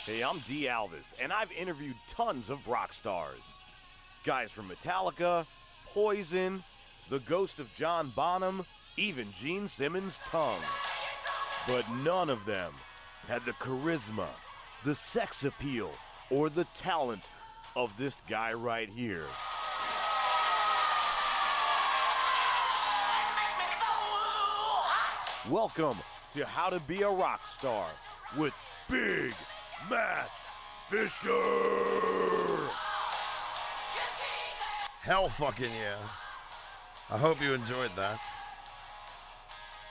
Hey, I'm D. Alvis, and I've interviewed tons of rock stars. Guys from Metallica, Poison, the ghost of John Bonham, even Gene Simmons' tongue. But none of them had the charisma, the sex appeal, or the talent of this guy right here. Welcome to How to Be a Rock Star with Big Matt Fisher. Hell fucking yeah. I hope you enjoyed that.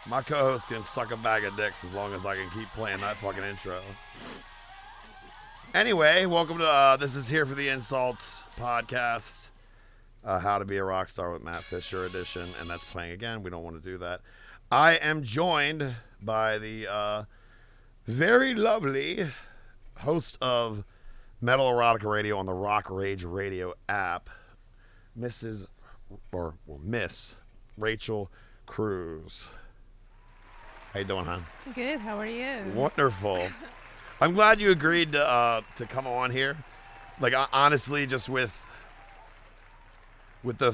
My co-host can suck a bag of dicks as long as I can keep playing that fucking intro. Anyway, welcome to This Is Here for the Insults podcast. How to Be a Rock Star with Matt Fisher edition. And that's playing again. We don't want to do that. I am joined by the very lovely host of Metal Erotica Radio on the Rock Rage Radio app, Miss Rachel Cruz. How you doing, hon? Good. How are you? Wonderful. I'm glad you agreed to come on here. Like honestly, just with the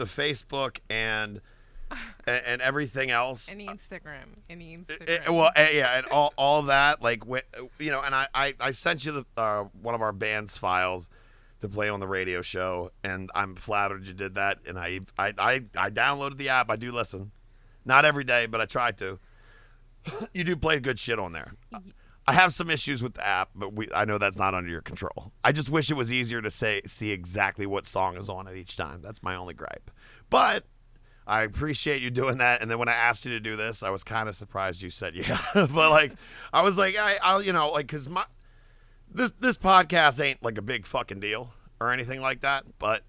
Facebook and everything else. Any Instagram. And all that, like, you know, and I sent you one of our band's files to play on the radio show, and I'm flattered you did that. And I downloaded the app. I do listen, not every day, but I try to. You do play good shit on there. I have some issues with the app, but I know that's not under your control. I just wish it was easier to see exactly what song is on it each time. That's my only gripe. But I appreciate you doing that. And then when I asked you to do this, I was kind of surprised you said yeah. But like, I was like, I'll you know, like, because this podcast ain't like a big fucking deal or anything like that, but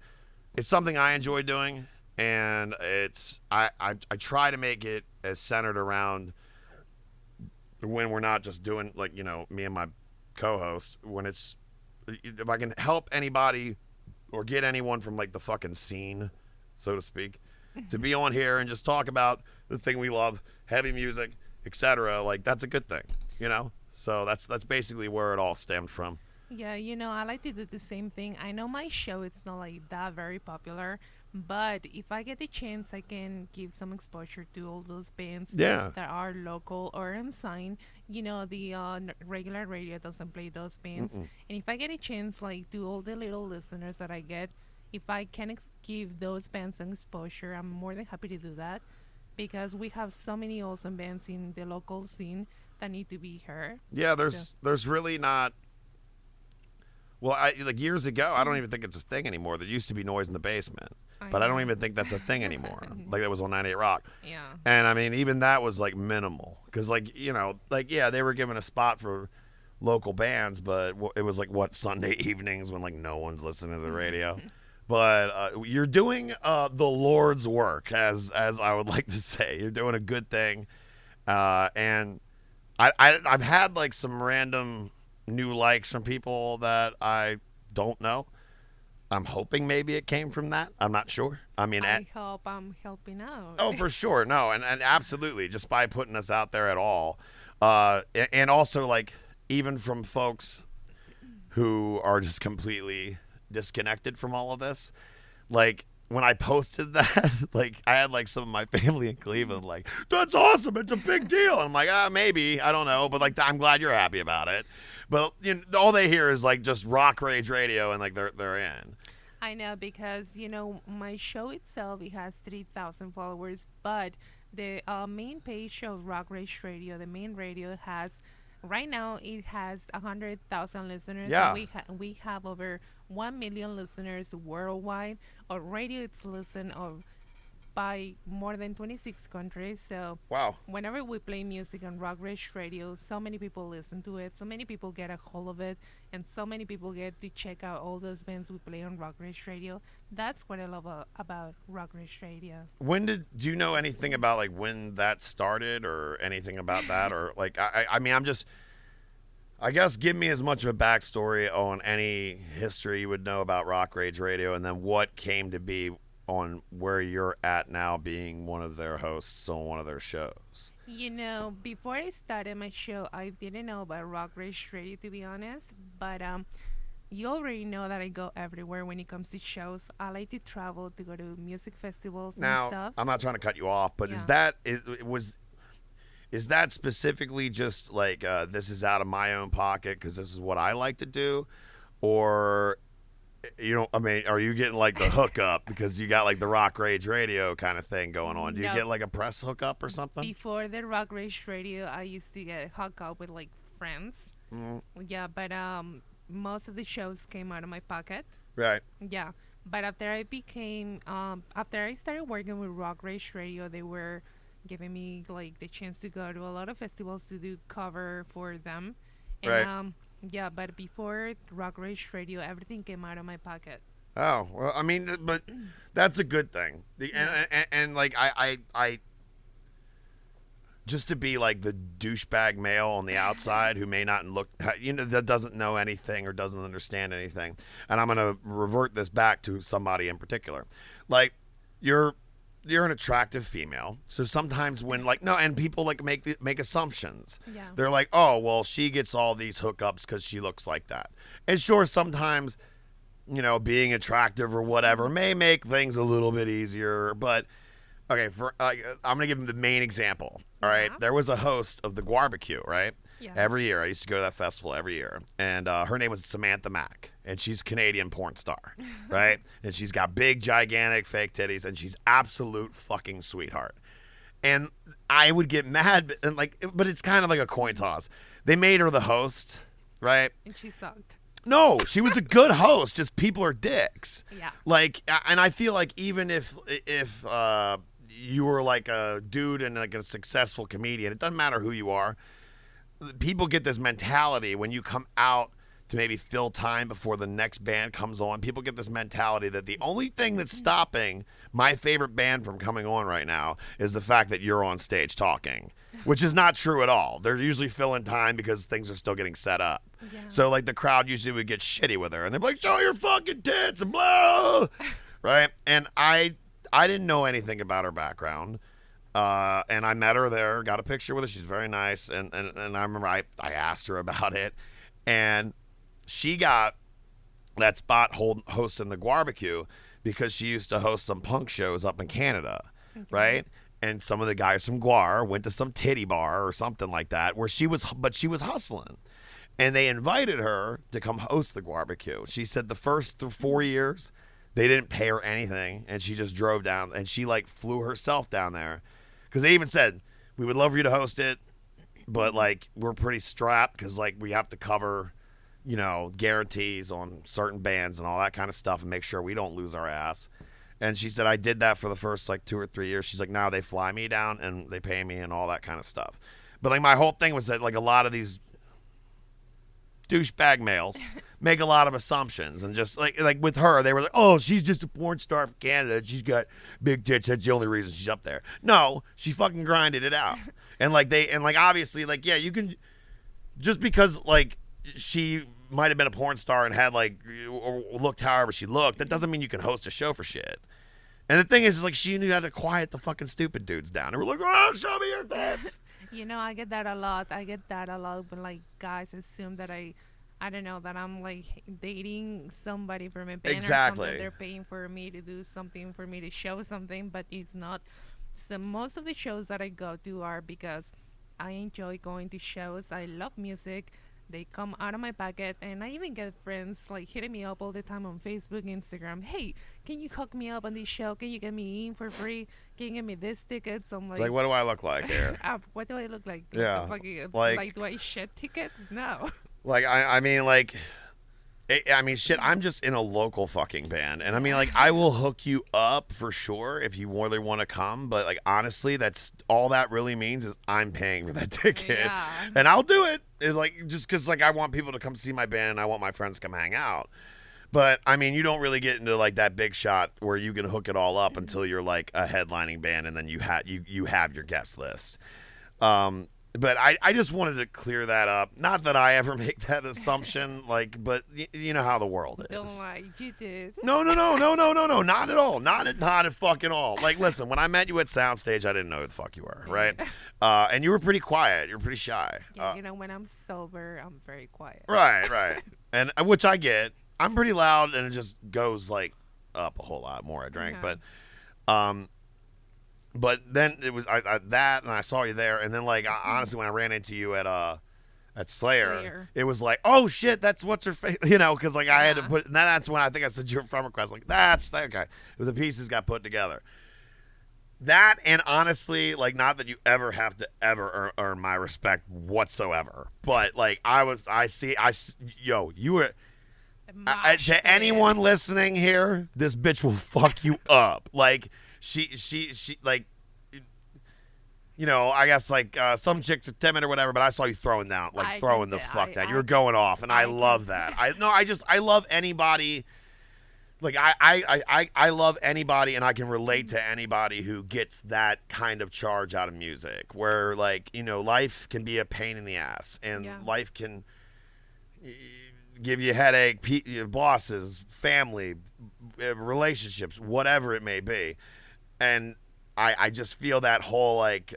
it's something I enjoy doing, and I try to make it as centered around when we're not just doing, like, you know, me and my co-host, when it's, if I can help anybody or get anyone from like the fucking scene, so to speak, to be on here and just talk about the thing we love, heavy music, etc. Like, that's a good thing, you know? So that's basically where it all stemmed from. Yeah, you know, I like to do the same thing. I know my show, it's not like that very popular, but if I get the chance, I can give some exposure to all those bands that are local or unsigned. You know, the regular radio doesn't play those bands. And if I get a chance, like, to all the little listeners that I get, if I can give those bands an exposure, I'm more than happy to do that, because we have so many awesome bands in the local scene that need to be heard. Yeah, there's really not. Well, like years ago, I don't even think it's a thing anymore. There used to be Noise in the Basement, but I don't even think that's a thing anymore. Like, that was on 98 Rock. Yeah. And I mean, even that was like minimal, because, like, you know, like, yeah, they were given a spot for local bands, but it was like, what, Sunday evenings when like no one's listening to the radio. But you're doing the Lord's work, as I would like to say. You're doing a good thing, and I've had like some random new likes from people that I don't know. I'm hoping maybe it came from that. I'm not sure. I mean, I hope I'm helping out. Oh, for sure. No, and absolutely, just by putting us out there at all, and also, like, even from folks who are just completely disconnected from all of this. Like, when I posted that, like, I had like some of my family in Cleveland like, that's awesome, it's a big deal. And I'm like, maybe, I don't know, but like, I'm glad you're happy about it. But, you know, all they hear is like just Rock Rage Radio, and like they're in. I know, because, you know, my show itself, it has 3,000 followers, but the main page of Rock Rage Radio, the main radio, has, right now, it has 100,000 listeners. Yeah. We have over 1 million listeners worldwide. Our radio, it's listened by more than 26 countries. So wow. Whenever we play music on Rock Rage Radio, so many people listen to it, so many people get a hold of it, and so many people get to check out all those bands we play on Rock Rage Radio. That's what I love about Rock Rage Radio. Do you know anything about like when that started or anything about that? Or like, I mean, I guess give me as much of a backstory on any history you would know about Rock Rage Radio, and then what came to be on where you're at now being one of their hosts on one of their shows? Before I started my show, I didn't know about Rock Rage Radio, to be honest. But you already know that I go everywhere when it comes to shows. I like to travel to go to music festivals and stuff. Now, I'm not trying to cut you off, but is that specifically just like this is out of my own pocket because this is what I like to do, or are you getting like the hookup because you got like the Rock Rage Radio kind of thing going on? Do you get like a press hookup or something? Before the Rock Rage Radio, I used to get hooked up with like friends. Mm-hmm. Yeah, but most of the shows came out of my pocket. Right. Yeah, but after I started working with Rock Rage Radio, they were giving me like the chance to go to a lot of festivals to do cover for them. And, right. Yeah, but before Rock Rage Radio, everything came out of my pocket. Oh, well, I mean, but that's a good thing. And like I just to be like the douchebag male on the outside who may not look, that doesn't know anything or doesn't understand anything. And I'm going to revert this back to somebody in particular. Like you're an attractive female. So sometimes when and people like make assumptions. Yeah. They're like, oh, well, she gets all these hookups because she looks like that. And sure, sometimes, being attractive or whatever may make things a little bit easier. But okay, I'm going to give them the main example. All right. There was a host of the Barbecue, right? Yeah. Every year. I used to go to that festival every year. And her name was Samantha Mack. And she's a Canadian porn star, right? And she's got big, gigantic, fake titties. And she's absolute fucking sweetheart. And I would get mad, but it's kind of like a coin toss. They made her the host, right? And she sucked. No, she was a good host. Just people are dicks. Yeah. And I feel like even if you were like a dude and like a successful comedian, it doesn't matter who you are. People get this mentality when you come out to maybe fill time before the next band comes on. People get this mentality that the only thing that's stopping my favorite band from coming on right now is the fact that you're on stage talking, which is not true at all. They're usually filling time because things are still getting set up. Yeah. So like the crowd usually would get shitty with her and they'd be like, show your fucking tits and blah, right? And I didn't know anything about her background. And I met her there, got a picture with her. She's very nice. And I remember I asked her about it. And she got that spot hosting the Barbecue because she used to host some punk shows up in Canada, right? And some of the guys from Guar went to some titty bar or something like that where she was hustling. And they invited her to come host the Barbecue. She said the first 4 years, they didn't pay her anything, and she just drove down, and she, like, flew herself down there. Because they even said, we would love for you to host it, but, like, we're pretty strapped because, like, we have to cover, guarantees on certain bands and all that kind of stuff and make sure we don't lose our ass. And she said, I did that for the first, like, 2 or 3 years. She's like, now they fly me down, and they pay me and all that kind of stuff. But, like, my whole thing was that, like, a lot of these douchebag males make a lot of assumptions, and just like with her, they were like, oh, she's just a porn star from Canada, she's got big tits, that's the only reason she's up there. No, she fucking grinded it out. And obviously, like, yeah, you can, just because like she might have been a porn star and had like or looked however she looked, that doesn't mean you can host a show for shit. And the thing is like, she knew how to quiet the fucking stupid dudes down. They were like, oh, show me your tits. I get that a lot. When like guys assume that I don't know, that I'm like dating somebody from a band or something. They're paying for me to do something, for me to show something, but it's not. So most of the shows that I go to are because I enjoy going to shows. I love music. They come out of my pocket, and I even get friends like hitting me up all the time on Facebook, Instagram. Hey, can you hook me up on this show? Can you get me in for free? Can you get me this tickets? I'm like, it's like, what do I look like here? What do I look like? Yeah, like do I shed tickets? No. Like I mean, shit. I'm just in a local fucking band, and I mean, like, I will hook you up for sure if you really want to come. But like, honestly, that's all that really means is I'm paying for that ticket, and I'll do it. It's like just because like I want people to come see my band, and I want my friends to come hang out. But I mean, you don't really get into like that big shot where you can hook it all up until you're like a headlining band, and then you have your guest list. But I just wanted to clear that up. Not that I ever make that assumption, like, but you know how the world is. Don't lie, you did. No, not at all. Not at fucking all. Like, listen, when I met you at Soundstage, I didn't know who the fuck you were, right? And you were pretty quiet. You were pretty shy. Yeah, when I'm sober, I'm very quiet. Right. And which I get. I'm pretty loud, and it just goes, like, up a whole lot more I drank. But then it was that, and I saw you there, and then like honestly, when I ran into you at Slayer, it was like, oh shit, that's what's her face, because like I had to put. And then that's when I think I said your friend request, like that's that guy. The pieces got put together. That and honestly, like not that you ever have to ever earn my respect whatsoever, but like you were. To anyone listening here, this bitch will fuck you up. Like. She like, I guess like some chicks are timid or whatever, but I saw you throwing down, like throwing the fuck down. You were going off, and I love that. I love anybody. Like I love anybody, and I can relate to anybody who gets that kind of charge out of music, where like life can be a pain in the ass, and life can give you a headache, bosses, family, relationships, whatever it may be. And I just feel that whole like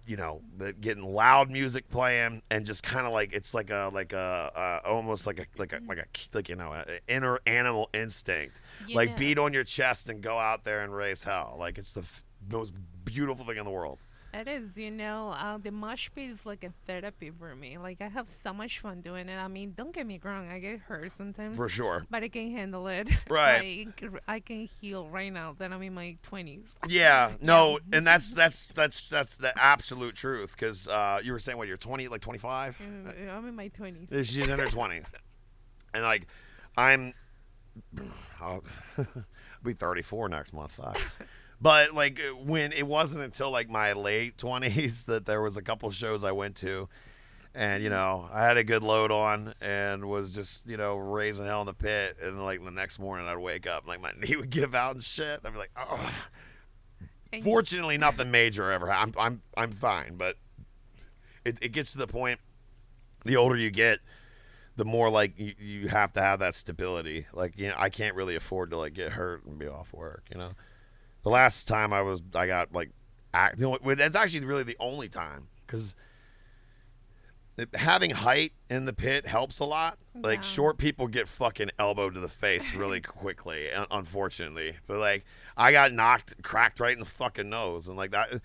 getting loud music playing and just kind of like it's like a almost like an inner animal instinct, beat on your chest and go out there and raise hell. Like it's the most beautiful thing in the world. It is, the mosh pit is like a therapy for me. Like, I have so much fun doing it. I mean, don't get me wrong, I get hurt sometimes. For sure. But I can handle it. Right. Like, I can heal right now that I'm in my 20s. Yeah, no, and that's the absolute truth, because you were saying, what, you're 20, like 25? I'm in my 20s. She's in her 20s. And, like, I'll be 34 next month. Fuck. But, like, when it wasn't until, like, my late 20s that there was a couple shows I went to. And, I had a good load on and was just, raising hell in the pit. And, like, the next morning I'd wake up and, like, my knee would give out and shit. I'd be like, oh. Fortunately, nothing major ever happened. I'm fine. But it gets to the point, the older you get, the more, like, you have to have that stability. Like, I can't really afford to, like, get hurt and be off work, The last time I got, like, that's actually really the only time, because having height in the pit helps a lot. Like, short people get fucking elbowed to the face really quickly, unfortunately. But, like, I got cracked right in the fucking nose, and, like, that,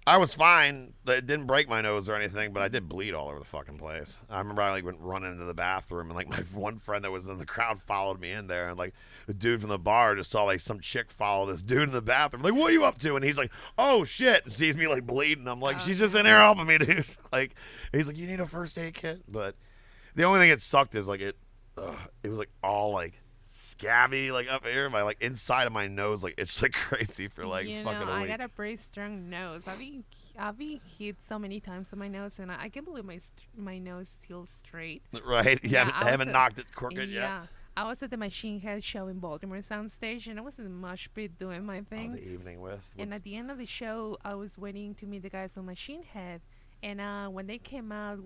I was fine. It didn't break my nose or anything, but I did bleed all over the fucking place. I remember I, like, went running into the bathroom, and, like, my one friend that was in the crowd followed me in there, and, like, the dude from the bar just saw, like, some chick follow this dude in the bathroom. Like, what are you up to? And he's like, oh, shit. And sees me, like, bleeding. I'm like, she's just in there helping me, dude. Like, he's like, you need a first aid kit? But the only thing that sucked is, like, it was, like, all, like, scabby, like, up here. My, like, inside of my nose, like, it's, like, crazy for, like, fucking a week. I got a pretty strong nose. I've been hit so many times on my nose, and I can't believe my nose still straight. Right? Yeah, I haven't knocked it crooked yet. Yeah. I was at the Machine Head show in Baltimore Soundstage, and I was in the mosh pit doing my thing. The evening with. And at the end of the show, I was waiting to meet the guys on Machine Head, and when they came out,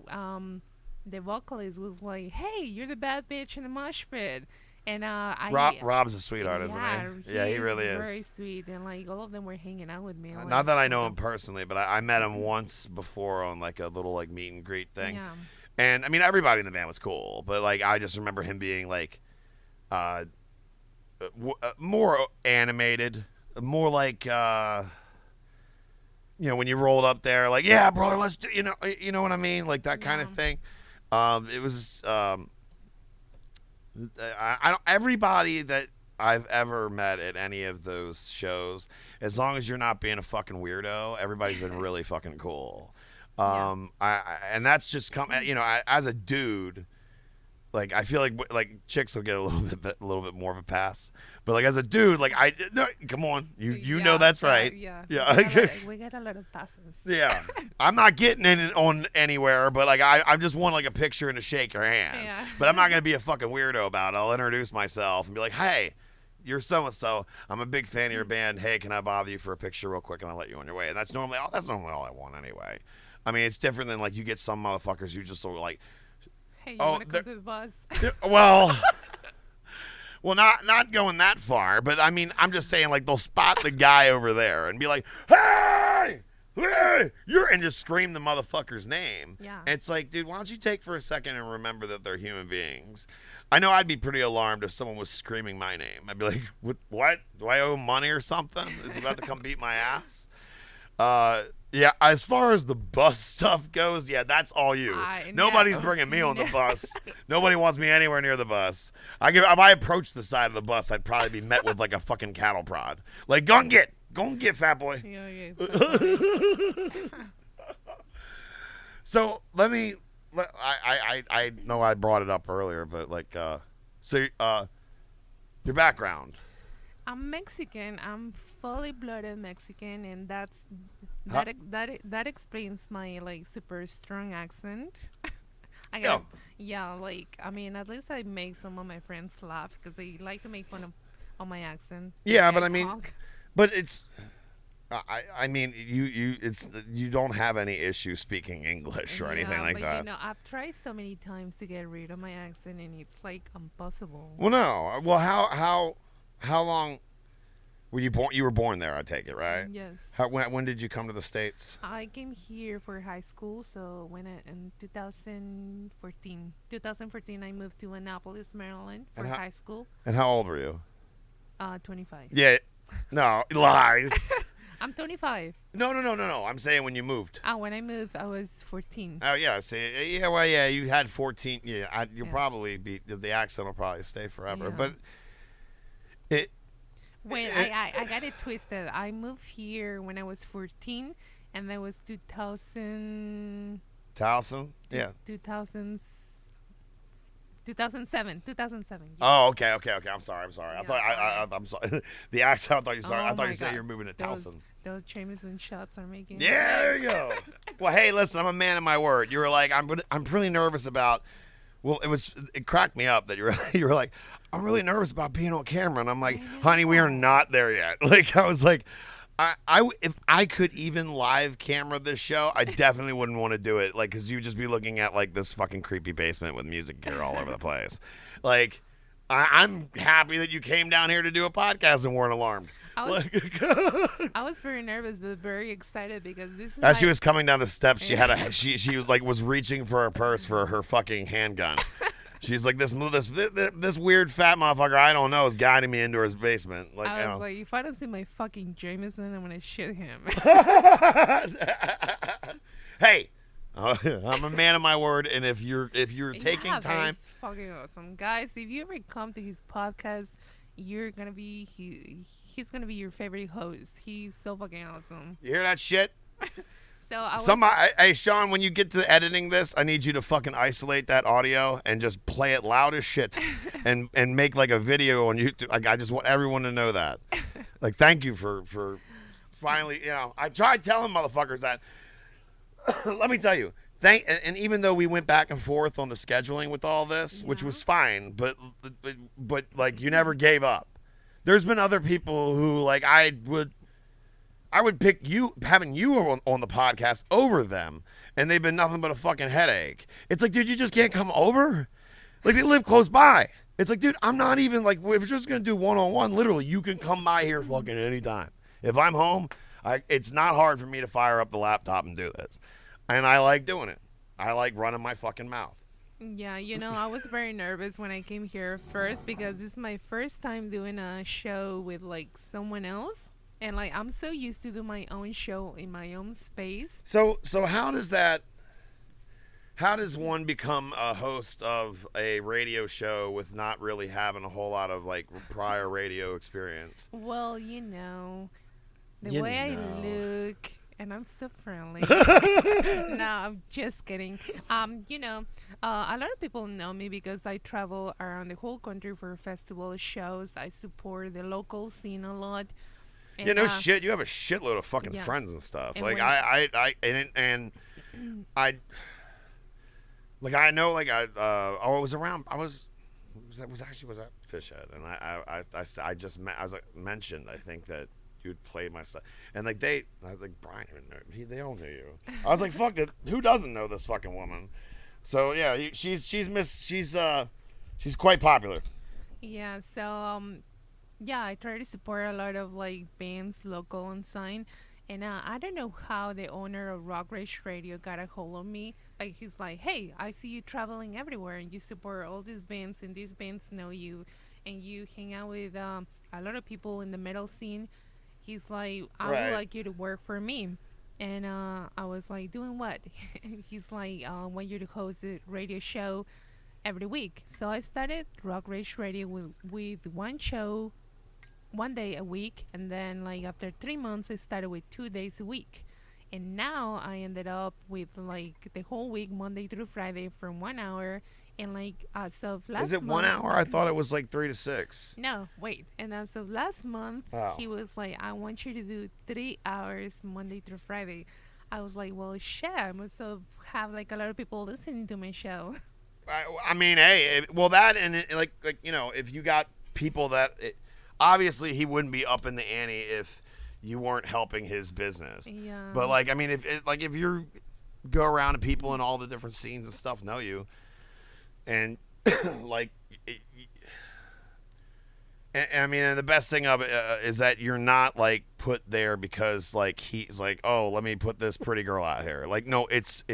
the vocalist was like, "Hey, you're the bad bitch in the mosh pit." And Rob's a sweetheart, isn't he? Yeah, he really is. Very sweet, and like all of them were hanging out with me. Like, not that I know him personally, but I met him once before on like a little like meet and greet thing. Yeah. And I mean, everybody in the band was cool, but like I just remember him being like. More animated, more like when you rolled up there, like, yeah, brother, let's do, you know what I mean, like that kind of thing. It was everybody that I've ever met at any of those shows, as long as you're not being a fucking weirdo, everybody's been really fucking cool. And that's just as a dude. Like, I feel like chicks will get a little bit more of a pass, but like as a dude, like come on, you know that's right. Yeah. We got a lot of passes. Yeah, I'm not getting in on anywhere, but like I just want like a picture and to shake your hand. Yeah. But I'm not gonna be a fucking weirdo about it. I'll introduce myself and be like, hey, you're so and so. I'm a big fan of your band. Hey, can I bother you for a picture real quick, and I'll let you on your way. And that's normally all I want anyway. I mean, it's different than like you get some motherfuckers who just sort of like, Hey, you want to come to the bus? well, not going that far, but I mean, I'm just saying like they'll spot the guy over there and be like, hey, and just scream the motherfucker's name. Yeah. It's like, dude, why don't you take for a second and remember that they're human beings? I know I'd be pretty alarmed if someone was screaming my name. I'd be like, what? Do I owe him money or something? Is he about to come beat my ass? Yeah, as far as the bus stuff goes, yeah, that's all you. Nobody's bringing me on the bus. Nobody wants me anywhere near the bus. If I approached the side of the bus, I'd probably be met with like a fucking cattle prod. Like, go and get, fat boy. Yeah. So I know I brought it up earlier, but like, your background. I'm Mexican. I'm fully blooded Mexican, and that explains my like super strong accent. Like I mean, at least I make some of my friends laugh because they like to make fun of my accent. Yeah, but I mean, but it's. I mean, you don't have any issue speaking English or anything like that. You know, I've tried so many times to get rid of my accent, and it's like impossible. Well, no. Well, how long were you born? You were born there, I take it, right? Yes. When did you come to the States? I came here for high school, so in 2014, I moved to Annapolis, Maryland for high school. And how old were you? 25. Yeah. No, lies. I'm 25. No. I'm saying when you moved. When I moved, I was 14. Oh, yeah. See, yeah, well, yeah, you had 14. Yeah, you'll probably be, the accent will probably stay forever. Yeah. But I got it twisted. I moved here when I was 14, and that was 2000. Towson? Yeah. 2007. Yes. Oh, okay. I'm sorry. Yeah, I'm sorry. The accent. I thought you. Sorry. Oh I thought you God. said you were moving to Towson. Those Jameson shots are making. Yeah, there you go. Well, hey, listen, I'm a man of my word. You were like, I'm really nervous about. Well, it cracked me up that you were like, I'm really nervous about being on camera, and I'm like, honey, we are not there yet. Like, I was like, if I could even live camera this show, I definitely wouldn't want to do it. Like, because you'd just be looking at like this fucking creepy basement with music gear all over the place. Like, I'm happy that you came down here to do a podcast and weren't alarmed. I was very nervous but very excited because this is. As she was coming down the steps, she had she was reaching for her purse for her fucking handgun. She's like, this weird fat motherfucker I don't know is guiding me into his basement. Like, I was like, if I don't see my fucking Jameson, I'm gonna shoot him. Hey, I'm a man of my word, and if you're taking time, that's fucking awesome, guys. If you ever come to his podcast, you're gonna be he's gonna be your favorite host. He's so fucking awesome. You hear that shit? So hey Sean, when you get to editing this, I need you to fucking isolate that audio and just play it loud as shit, and make like a video on YouTube. Like, I just want everyone to know that. Like, thank you for finally. You know, I tried telling motherfuckers that. Let me tell you, and even though we went back and forth on the scheduling with all this, which was fine, but like, you never gave up. There's been other people who, like, I would pick having you on the podcast over them, and they've been nothing but a fucking headache. It's like, dude, you just can't come over? Like, they live close by. It's like, dude, I'm not even, like, if we're just going to do one-on-one, literally, you can come by here fucking anytime. If I'm home, it's not hard for me to fire up the laptop and do this. And I like doing it. I like running my fucking mouth. Yeah, you know, I was very nervous when I came here first because this is my first time doing a show with, like, someone else. And, like, I'm so used to do my own show in my own space. So how does one become a host of a radio show with not really having a whole lot of, like, prior radio experience? Well, you know, the way I look, and I'm so friendly. No, I'm just kidding. You know, a lot of people know me because I travel around the whole country for festival shows. I support the local scene a lot. And, yeah, no shit. You have a shitload of fucking friends and stuff. And like, I know, like, I was around. Was that Fishhead, and I mentioned, I think, that you'd play my stuff, and like I was like, Brian, they all knew you. I was like, fuck it, who doesn't know this fucking woman? So yeah, she's quite popular. Yeah. So yeah, I try to support a lot of like bands, local and sign. And I don't know how the owner of Rock Rage Radio got a hold of me. Like he's like, hey, I see you traveling everywhere and you support all these bands and these bands know you, and you hang out with a lot of people in the metal scene. He's like, I would like you to work for me. And I was like, doing what? He's like, I want you to host a radio show every week. So I started Rock Rage Radio with one show, one day a week. And then like after 3 months, I started with 2 days a week. And now I ended up with like the whole week, Monday through Friday, from 1 hour. And like as of last month... Is it 1 hour? I thought it was like 3 to 6. No, wait. And as of last month, he was like, I want you to do 3 hours Monday through Friday. I was like, well, shit, I must have like a lot of people listening to my show. I mean, hey, that and like you know, if you got people that... obviously, he wouldn't be up in the ante if you weren't helping his business. Yeah. But like, I mean, if you go around and people in all the different scenes and stuff know you, and like, I mean, and the best thing of it is that you're not like put there because like he's like, oh, let me put this pretty girl out here. Like, no, it's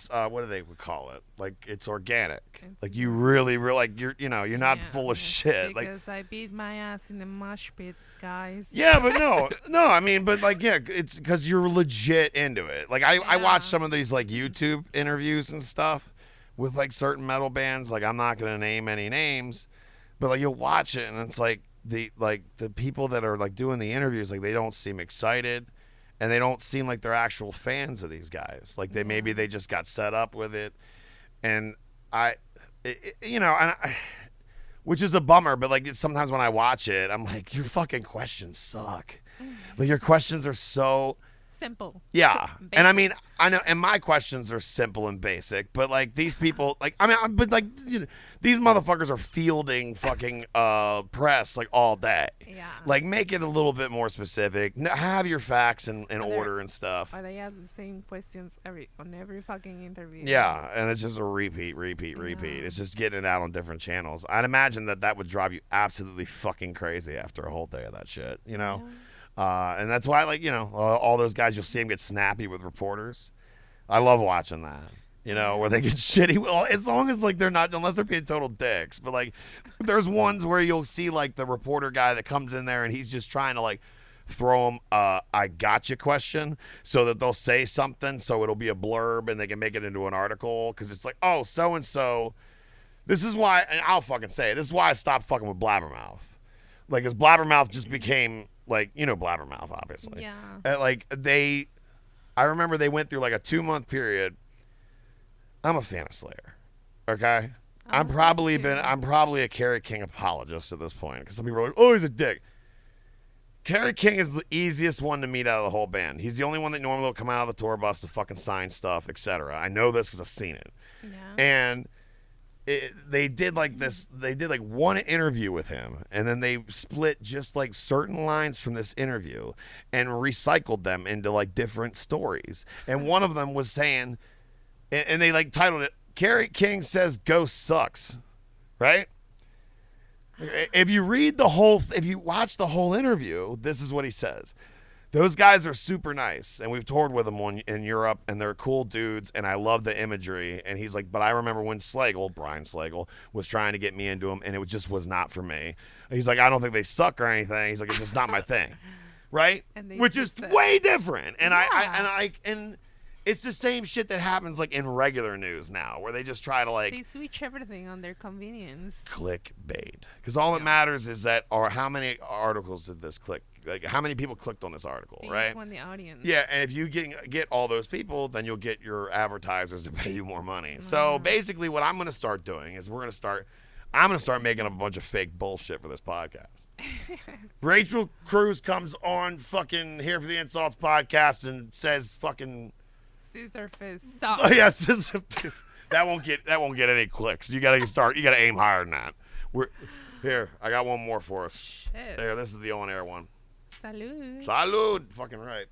what do they would call it? Like, it's organic. Like, you really like you're not full of shit. Because I beat my ass in the mosh pit, guys. Yeah, but no, I mean, but like, yeah, it's because you're legit into it. Like, I watch some of these like YouTube interviews and stuff with like certain metal bands. Like, I'm not gonna name any names, but like you'll watch it and it's like the people that are like doing the interviews, like they don't seem excited. And they don't seem like they're actual fans of these guys. Like maybe they just got set up with it, and which is a bummer. But like sometimes when I watch it, I'm like, your fucking questions suck. Like your questions are so simple. Yeah, and I mean, I know, and my questions are simple and basic. But like these people, like but like these motherfuckers are fielding fucking press like all day. Yeah. Like make it a little bit more specific. Have your facts in order and stuff. Or they ask the same questions on every fucking interview. Yeah, and it's just a repeat. It's just getting it out on different channels. I'd imagine that would drive you absolutely fucking crazy after a whole day of that shit. You know. Yeah. And that's why, like, all those guys, you'll see them get snappy with reporters. I love watching that, where they get shitty. Well, as long as, like, they're not, unless they're being total dicks. But, like, there's ones where you'll see, like, the reporter guy that comes in there and he's just trying to, like, throw them I gotcha question so that they'll say something so it'll be a blurb and they can make it into an article. Because it's like, oh, so-and-so. This is why, and I'll fucking say it, this is why I stopped fucking with Blabbermouth. Like, because Blabbermouth just became... Like, Blabbermouth, obviously. Yeah. I remember they went through like a 2-month period. I'm a fan of Slayer. Okay? I'm probably a Kerry King apologist at this point. Because some people are like, oh, he's a dick. Kerry King is the easiest one to meet out of the whole band. He's the only one that normally will come out of the tour bus to fucking sign stuff, etc. I know this because I've seen it. Yeah. And... they did like one interview with him, and then they split just like certain lines from this interview and recycled them into like different stories. And one of them was saying, and they like titled it, Kerry King says Ghost sucks, right? If you watch the whole interview, this is what he says. Those guys are super nice, and we've toured with them in Europe, and they're cool dudes, and I love the imagery. And he's like, but I remember when Brian Slagle, was trying to get me into them, and it just was not for me. He's like, I don't think they suck or anything. He's like, it's just not my thing, right? Which is way different. And yeah. And it's the same shit that happens like in regular news now, where they just try to like they switch everything on their convenience. Clickbait, because all that matters is that how many articles did this click. Like, how many people clicked on this article, they right? Just won the audience. Yeah, and if you get all those people, then you'll get your advertisers to pay you more money. So basically what I'm going to start doing is I'm going to start making up a bunch of fake bullshit for this podcast. Rachel Cruz comes on fucking Here for the Insults podcast and says fucking... Scissor fist sucks. Oh, yeah, scissor fist. That won't get any clicks. You got to aim higher than that. Here, I got one more for us. Shit. There, this is the on-air one. Salud. Salud. Fucking right.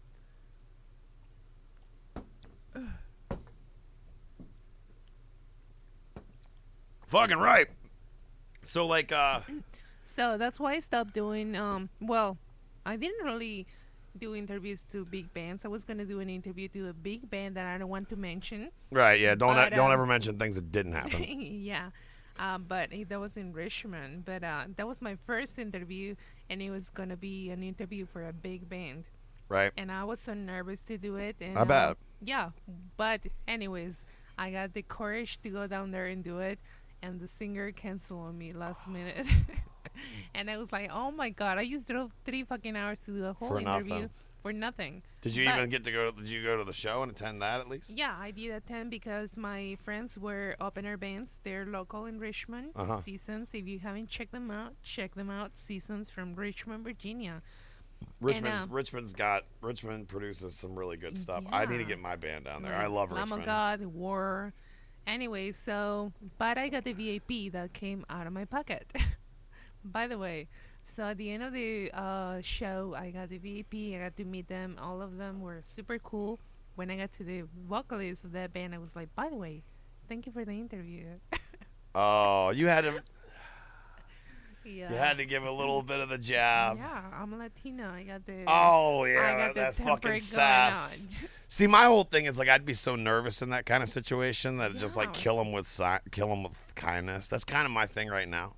Fucking right. So, like, So that's why I stopped doing, well, I didn't really do interviews to big bands. I was going to do an interview to a big band that I don't want to mention. right, yeah, don't But, ever mention things that didn't happen. Yeah. But that was in Richmond. But that was my first interview, and it was going to be an interview for a big band. Right. And I was so nervous to do it. And, I bet. Yeah. But anyways, I got the courage to go down there and do it. And the singer canceled on me last minute. And I was like, oh my God, I just drove 3 fucking hours to do a whole interview for nothing. Did you even get to go? Did you go to the show and attend that at least? Yeah, I did attend because my friends were opener bands. They're local in Richmond. Seasons. If you haven't checked them out, check them out. Seasons from Richmond, Virginia. Richmond produces some really good stuff. Yeah. I need to get my band down there. I love Richmond. Lamb of God, War. Anyway, but I got the VIP that came out of my pocket. By the way, so at the end of the show, I got the VIP. I got to meet them. All of them were super cool. When I got to the vocalist of that band, I was like, by the way, thank you for the interview. Oh, you had to... Yeah. You had to give a little bit of the jab. Yeah, I'm Latino. I got the... Oh, yeah, I got that the fucking sass. See, my whole thing is, like, I'd be so nervous in that kind of situation that just, like, kill them with kindness. That's kind of my thing right now.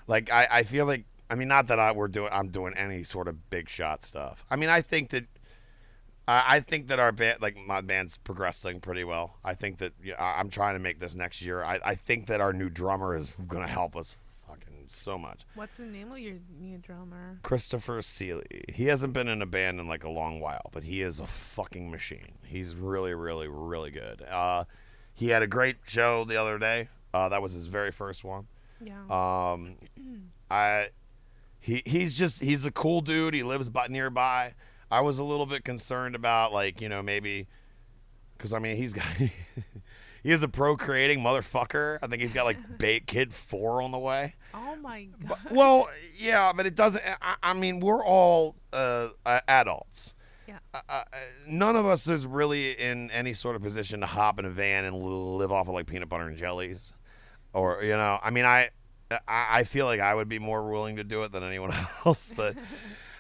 Like, I feel like, I mean, not that I'm doing any sort of big shot stuff. I mean, I think that our band, like, my band's progressing pretty well. I think that I'm trying to make this next year. I think that our new drummer is going to help us fucking so much. What's the name of your new drummer? Christopher Seeley. He hasn't been in a band in, like, a long while, but he is a fucking machine. He's really, really, really good. He had a great show the other day. That was his very first one. Yeah. He's a cool dude. He lives nearby. I was a little bit concerned about, like, maybe, because I mean he is a procreating motherfucker. I think he's got, like, kid 4 on the way. Oh my God. Well, yeah, but it doesn't. I mean, we're all adults. Yeah. None of us is really in any sort of position to hop in a van and live off of, like, peanut butter and jellies. Or, I mean, I feel like I would be more willing to do it than anyone else, but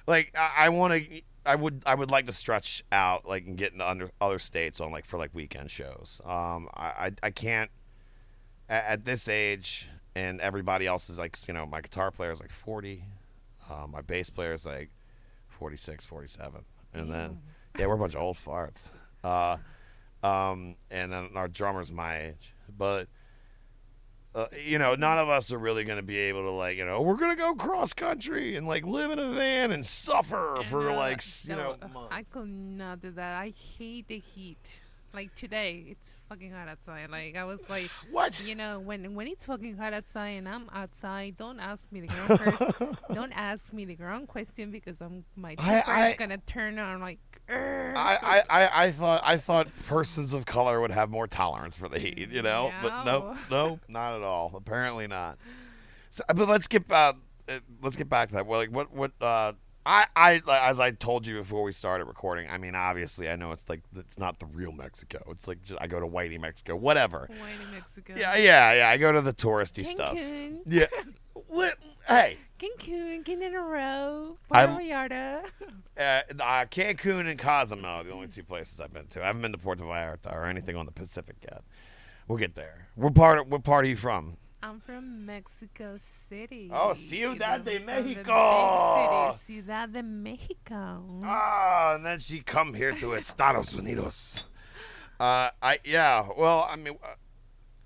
like I would like to stretch out, like, and get into other states on, like, for, like, weekend shows. I can't at this age, and everybody else is, like, my guitar player is like 40, my bass player is like 46, 47, and then we're a bunch of old farts, and then our drummer's my age, but. None of us are really going to be able to, like, we're going to go cross country and, like, live in a van and suffer for, like, months. I could not do that. I hate the heat. Like, today, it's fucking hot outside. Like, I was like, what? When it's fucking hot outside and I'm outside, don't ask me the ground first. Don't ask me the ground question because my temper is going to turn on, like, I thought persons of color would have more tolerance for the heat, Yeah. but nope, not at all. Apparently not. So, but let's get back to that. Well, like, what I as I told you before we started recording. I mean, obviously, I know it's not the real Mexico. It's like I go to Whitey, Mexico, whatever. Whitey, Mexico. Yeah. I go to the touristy stuff. Yeah. Hey. Cancun, Quintana Roo, Puerto Vallarta. Cancun and Cozumel are the only 2 places I've been to. I haven't been to Puerto Vallarta or anything on the Pacific yet. We'll get there. What part are you from? I'm from Mexico City. Oh, Ciudad de Mexico. The big city, Ciudad de Mexico. Ah, and then she come here to Estados Unidos. Well, I mean,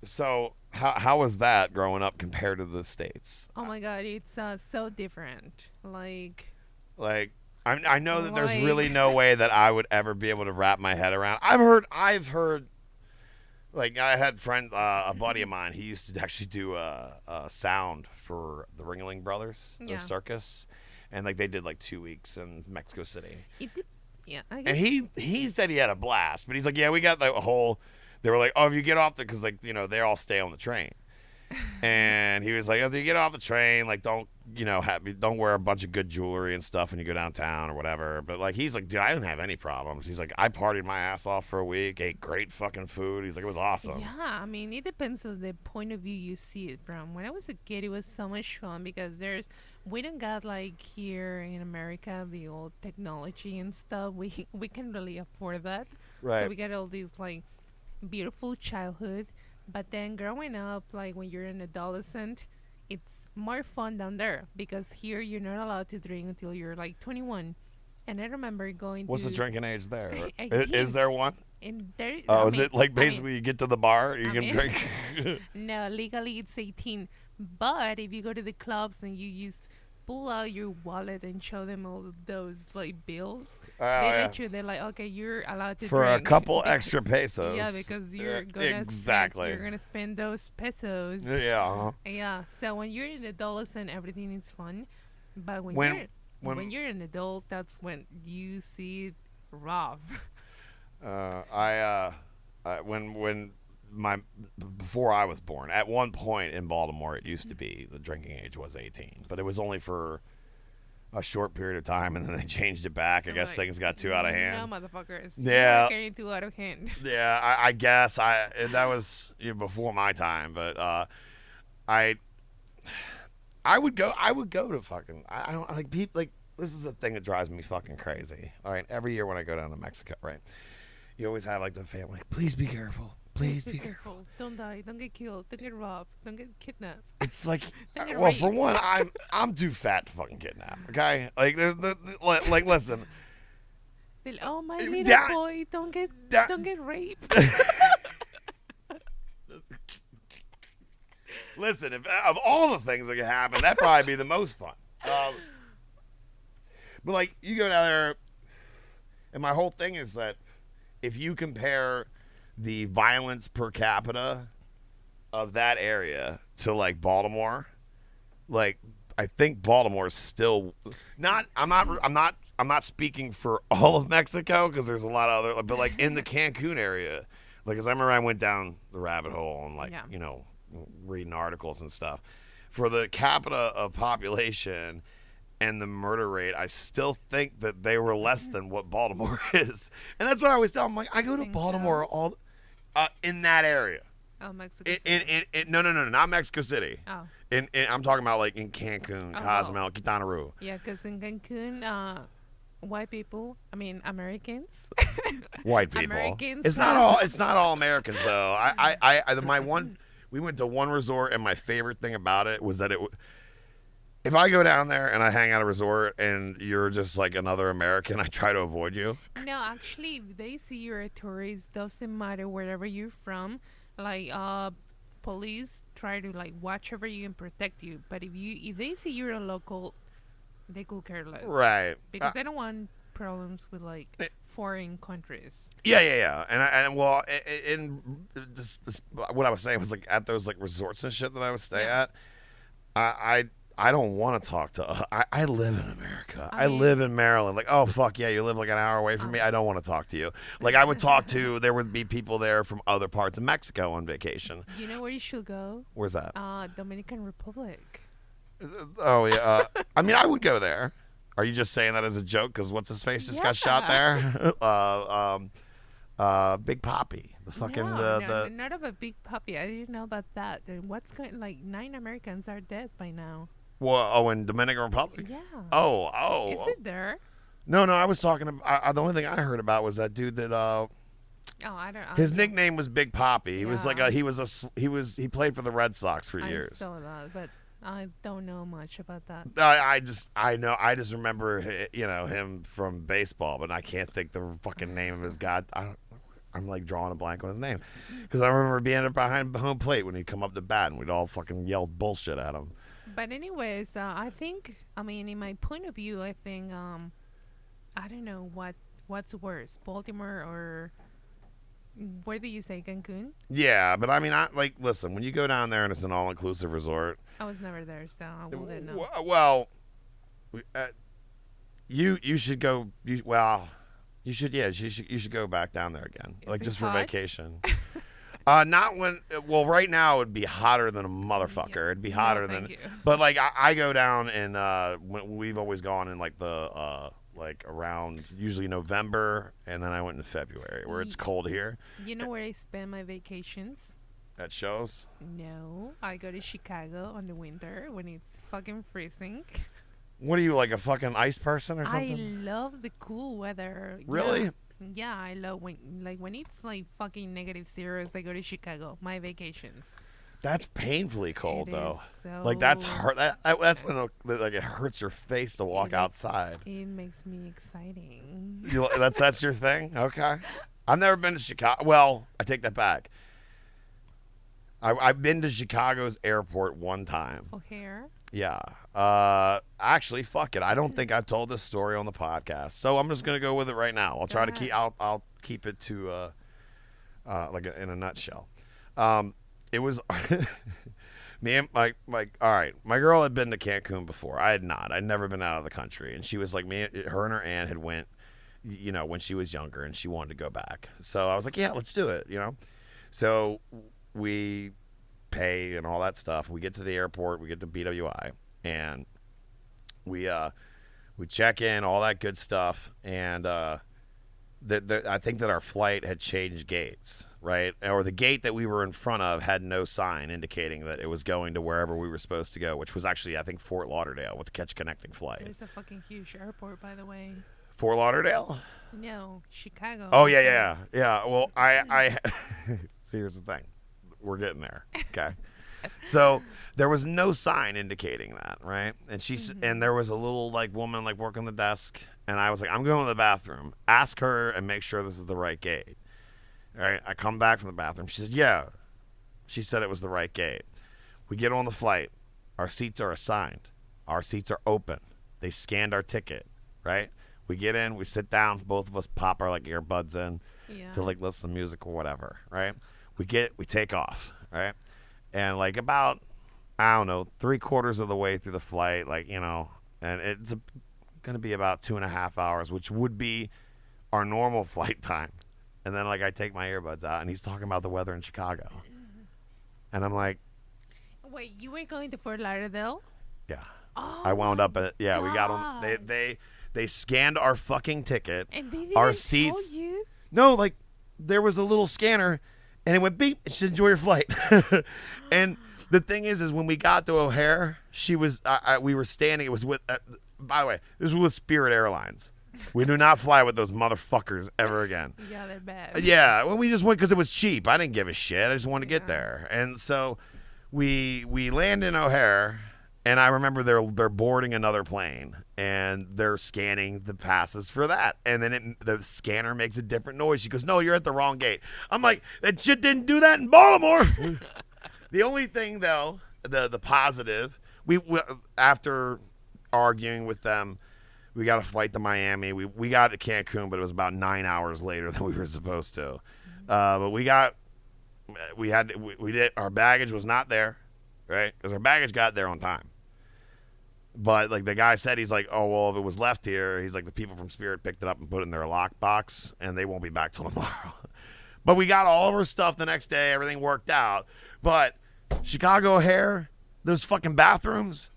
so how was that growing up compared to the States? Oh my God, it's so different. Like I know that there's really no way that I would ever be able to wrap my head around. I've heard. Like, I had a buddy of mine. He used to actually do sound for the Ringling Brothers, the circus, and, like, they did, like, 2 weeks in Mexico City. I guess. And he said he had a blast, but he's like, yeah, we got the whole. They were like, oh, if you get off because, like, they all stay on the train, And he was like, "After you get off the train, like don't don't wear a bunch of good jewelry and stuff when you go downtown or whatever." But like he's like, "Dude, I didn't have any problems." He's like, "I partied my ass off for a week, ate great fucking food." He's like, "It was awesome." Yeah, I mean, it depends on the point of view you see it from. When I was a kid, it was so much fun because we don't got like here in America the old technology and stuff. We can really afford that. Right. So we get all these like beautiful childhood, but then growing up, like when you're an adolescent, it's more fun down there because here you're not allowed to drink until you're like 21. And I remember going What's to the drinking age there? 18. Is there one? And there, Oh, I is mean, it like basically you get to the bar, you I can mean- drink? No, legally it's 18. But if you go to the clubs and pull out your wallet and show them all of those like bills, Oh, they yeah. let you. They're like, okay, you're allowed to For drink a couple because- extra pesos. Yeah, because you're gonna exactly. you're gonna spend those pesos. Yeah. Uh-huh. Yeah. So when you're an adolescent, everything is fun. But When- when you're an adult, that's when you see it rough. Before I was born, at one point in Baltimore, it used to be the drinking age was 18, but it was only for a short period of time, and then they changed it back. I I'm guess like, things got too out of hand. No, motherfuckers. Yeah. You're getting too out of hand. Yeah, I guess that was before my time, but I would go to fucking I don't like people like this is the thing that drives me fucking crazy. All right, every year when I go down to Mexico, right, you always have like the family, like, please be careful. Please be careful. Don't die. Don't get killed. Don't get robbed. Don't get kidnapped. It's like, Don't get well, for raped. one, I'm too fat to fucking kidnap. Okay, like like listen. Oh, my little Da- boy, don't get raped. Listen, if of all the things that could happen, that'd probably be the most fun. But like, you go down there, and my whole thing is that if you compare the violence per capita of that area to like Baltimore, like I think Baltimore is still not. I'm not speaking for all of Mexico because there's a lot of other, but like in the Cancun area, like, cause I remember I went down the rabbit hole and like reading articles and stuff for the capita of population and the murder rate. I still think that they were less than what Baltimore is, and that's what I always tell them. Like, I go to Think Baltimore so? all in that area. Oh, Mexico City. No, not Mexico City. Oh. I'm talking about like in Cancun, Cozumel, Quintana Roo. Yeah, because in Cancun, white people, I mean Americans. White people. Americans. It's not all Americans though. We went to one resort, and my favorite thing about it was that if I go down there and I hang out at a resort and you're just like another American, I try to avoid you. No, actually, if they see you're a tourist, doesn't matter wherever you're from. Like, police try to like watch over you and protect you. But if they see you're a local, they could care less. Right. Because they don't want problems with like foreign countries. Yeah. And what I was saying was like at those like resorts and shit that I would stay at, I don't want to talk to. I live in America. I live in Maryland. Like, oh fuck yeah, you live like an hour away from me. I don't want to talk to you. Like, I would talk to. There would be people there from other parts of Mexico on vacation. You know where you should go? Where's that? Dominican Republic. Oh yeah. I mean, I would go there. Are you just saying that as a joke? Because what's his face just got shot there? Big Papi, the fucking not of a big puppy. I didn't know about that. Then what's going? Like 9 Americans are dead by now. Well, in Dominican Republic. Yeah. Oh. Is it there? No. I was talking about. The only thing I heard about was that dude that. Oh, I don't. His nickname was Big Papi. He was like Yeah, he played for the Red Sox for I years. saw that, but I don't know much about that. I just remember him from baseball, but I can't think the fucking name of his god. I'm like drawing a blank on his name because I remember being behind home plate when he'd come up to bat and we'd all fucking yell bullshit at him. But anyways, I think, I mean, in my point of view, I think, I don't know what's worse, Baltimore or where did you say, Cancun? Yeah, but I mean, listen, when you go down there and it's an all-inclusive resort. I was never there, so I wouldn't know. Well, you should go. You should go back down there again, Is like it just for hot? vacation. Not when. Well, right now it would be hotter than a motherfucker. Yeah. It'd be hotter Thank than. you. But like I go down and we've always gone in like the like around usually November, and then I went in February where it's cold here. You know where I spend my vacations? At shows. No, I go to Chicago on the winter when it's fucking freezing. What are you, like a fucking ice person or I something? love the cool weather. Really? Yeah, I love when it's like fucking -0s. I go to Chicago. My vacations. That's painfully cold It though. is so Like that's hurt. That's when like it hurts your face to walk outside. It makes me exciting. That's your thing. Okay. I've never been to Chicago. Well, I take that back. I've been to Chicago's airport one time. O'Hare. Yeah. Actually, fuck it. I don't think I've told this story on the podcast, so I'm just gonna go with it right now. I'll try to keep. I'll keep it to in a nutshell. It was me and my all right. My girl had been to Cancun before. I had not. I'd never been out of the country, and she was like her and her aunt had went, when she was younger, and she wanted to go back. So I was like, yeah, let's do it. So we pay and all that stuff. We get to the airport. We get to BWI, and we check in, all that good stuff, and I think that our flight had changed gates, right? Or the gate that we were in front of had no sign indicating that it was going to wherever we were supposed to go, which was actually, I think, Fort Lauderdale with the catch connecting flight. There's a fucking huge airport, by the way. Fort Lauderdale? No, Chicago. Oh, yeah. Well, I see, here's the thing. We're getting there. Okay. So there was no sign indicating that, right? And and there was a little like woman like working the desk, and I was like, I'm going to the bathroom. Ask her and make sure this is the right gate. All right. I come back from the bathroom. She says, yeah. She said it was the right gate. We get on the flight. Our seats are assigned. Our seats are open. They scanned our ticket, right? We get in. We sit down. Both of us pop our like earbuds in to like listen to music or whatever, right? We take off, right? And like about, I don't know, 3/4 of the way through the flight, and it's going to be about 2.5 hours, which would be our normal flight time. And then like I take my earbuds out, and he's talking about the weather in Chicago. And I'm like, wait, you were going to Fort Lauderdale? Yeah. Oh, I wound up at, we got on, they scanned our fucking ticket. And they didn't our seats. tell you? No, like there was a little scanner. And it went beep. It said, enjoy your flight. And the thing is when we got to O'Hare, she was. We were standing. It was with. By the way, this was with Spirit Airlines. We do not fly with those motherfuckers ever again. Yeah, they're bad. Yeah, well, we just went because it was cheap. I didn't give a shit. I just wanted to get there. And so we land in O'Hare, and I remember they're boarding another plane, and they're scanning the passes for that. And then the scanner makes a different noise. She goes, no, you're at the wrong gate. I'm like, that shit didn't do that in Baltimore. The only thing, though, the positive, we after arguing with them, we got a flight to Miami. We got to Cancun, but it was about 9 hours later than we were supposed to. But our baggage was not there, right? Because our baggage got there on time. But like the guy said, he's like, oh, well, if it was left here, he's like, the people from Spirit picked it up and put it in their lockbox, and they won't be back till tomorrow. But we got all of our stuff the next day. Everything worked out. But Chicago O'Hare, those fucking bathrooms,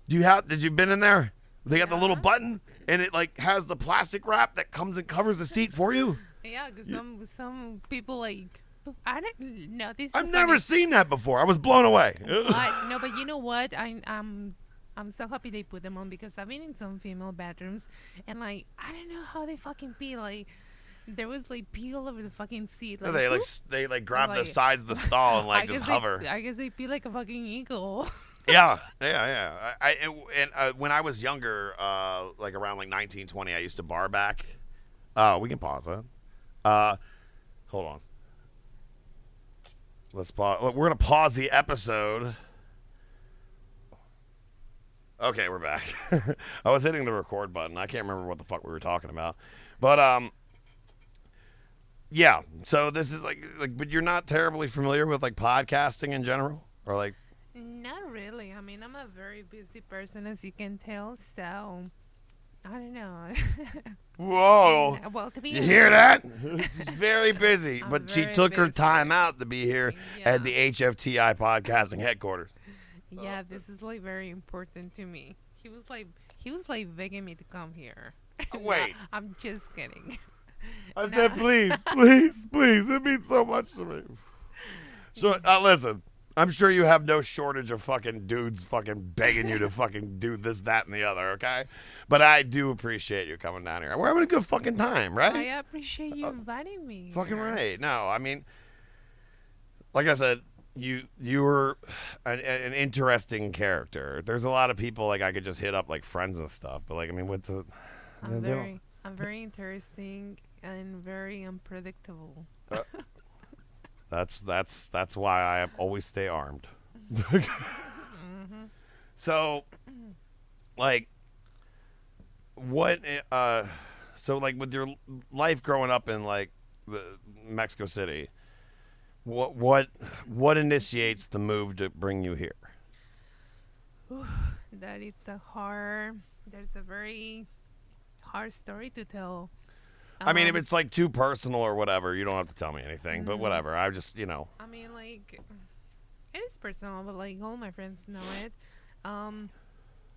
did you been in there? They got the little button, and it like has the plastic wrap that comes and covers the seat for you. Yeah, because some people like, I don't know. I've never seen that before. I was blown away. But you know what? I'm so happy they put them on, because I've been in some female bathrooms, and like I don't know how they fucking pee. Like there was like pee all over the fucking seat. Like, they grab the sides of the stall and like just hover. I guess they pee like a fucking eagle. Yeah. When I was younger, like around like 19, 20, I used to bar back. We can pause it. Hold on. Let's pause. We're gonna pause the episode. Okay, we're back. I was hitting the record button. I can't remember what the fuck we were talking about, but yeah. So this is like, but you're not terribly familiar with like podcasting in general, or like. Not really. I mean, I'm a very busy person, as you can tell. So I don't know. Whoa. Well, to be You honest, hear that? She's very busy, I'm but she very took her busy. time out to be here Yeah. at the HFTI podcasting headquarters. Yeah, this is like very important to me. He was like begging me to come here. No, Wait. I'm just kidding. I No. said, please, please, please. It means so much to me. So, listen, I'm sure you have no shortage of fucking dudes fucking begging you to fucking do this, that, and the other, okay? But I do appreciate you coming down here. We're having a good fucking time, right? I appreciate you inviting me. Fucking here. right. No, I mean, like I said, you were an interesting character. There's a lot of people like I could just hit up like friends and stuff, but like I mean, with the I'm very interesting and very unpredictable. that's why I always stay armed. Hmm. So, like, what? So like with your life growing up in like the Mexico City, what initiates the move to bring you here? That there's a very hard story to tell. I mean, if it's like too personal or whatever, you don't have to tell me anything. But Mhm. whatever, I just I mean, like, it is personal, but like all my friends know it. Um,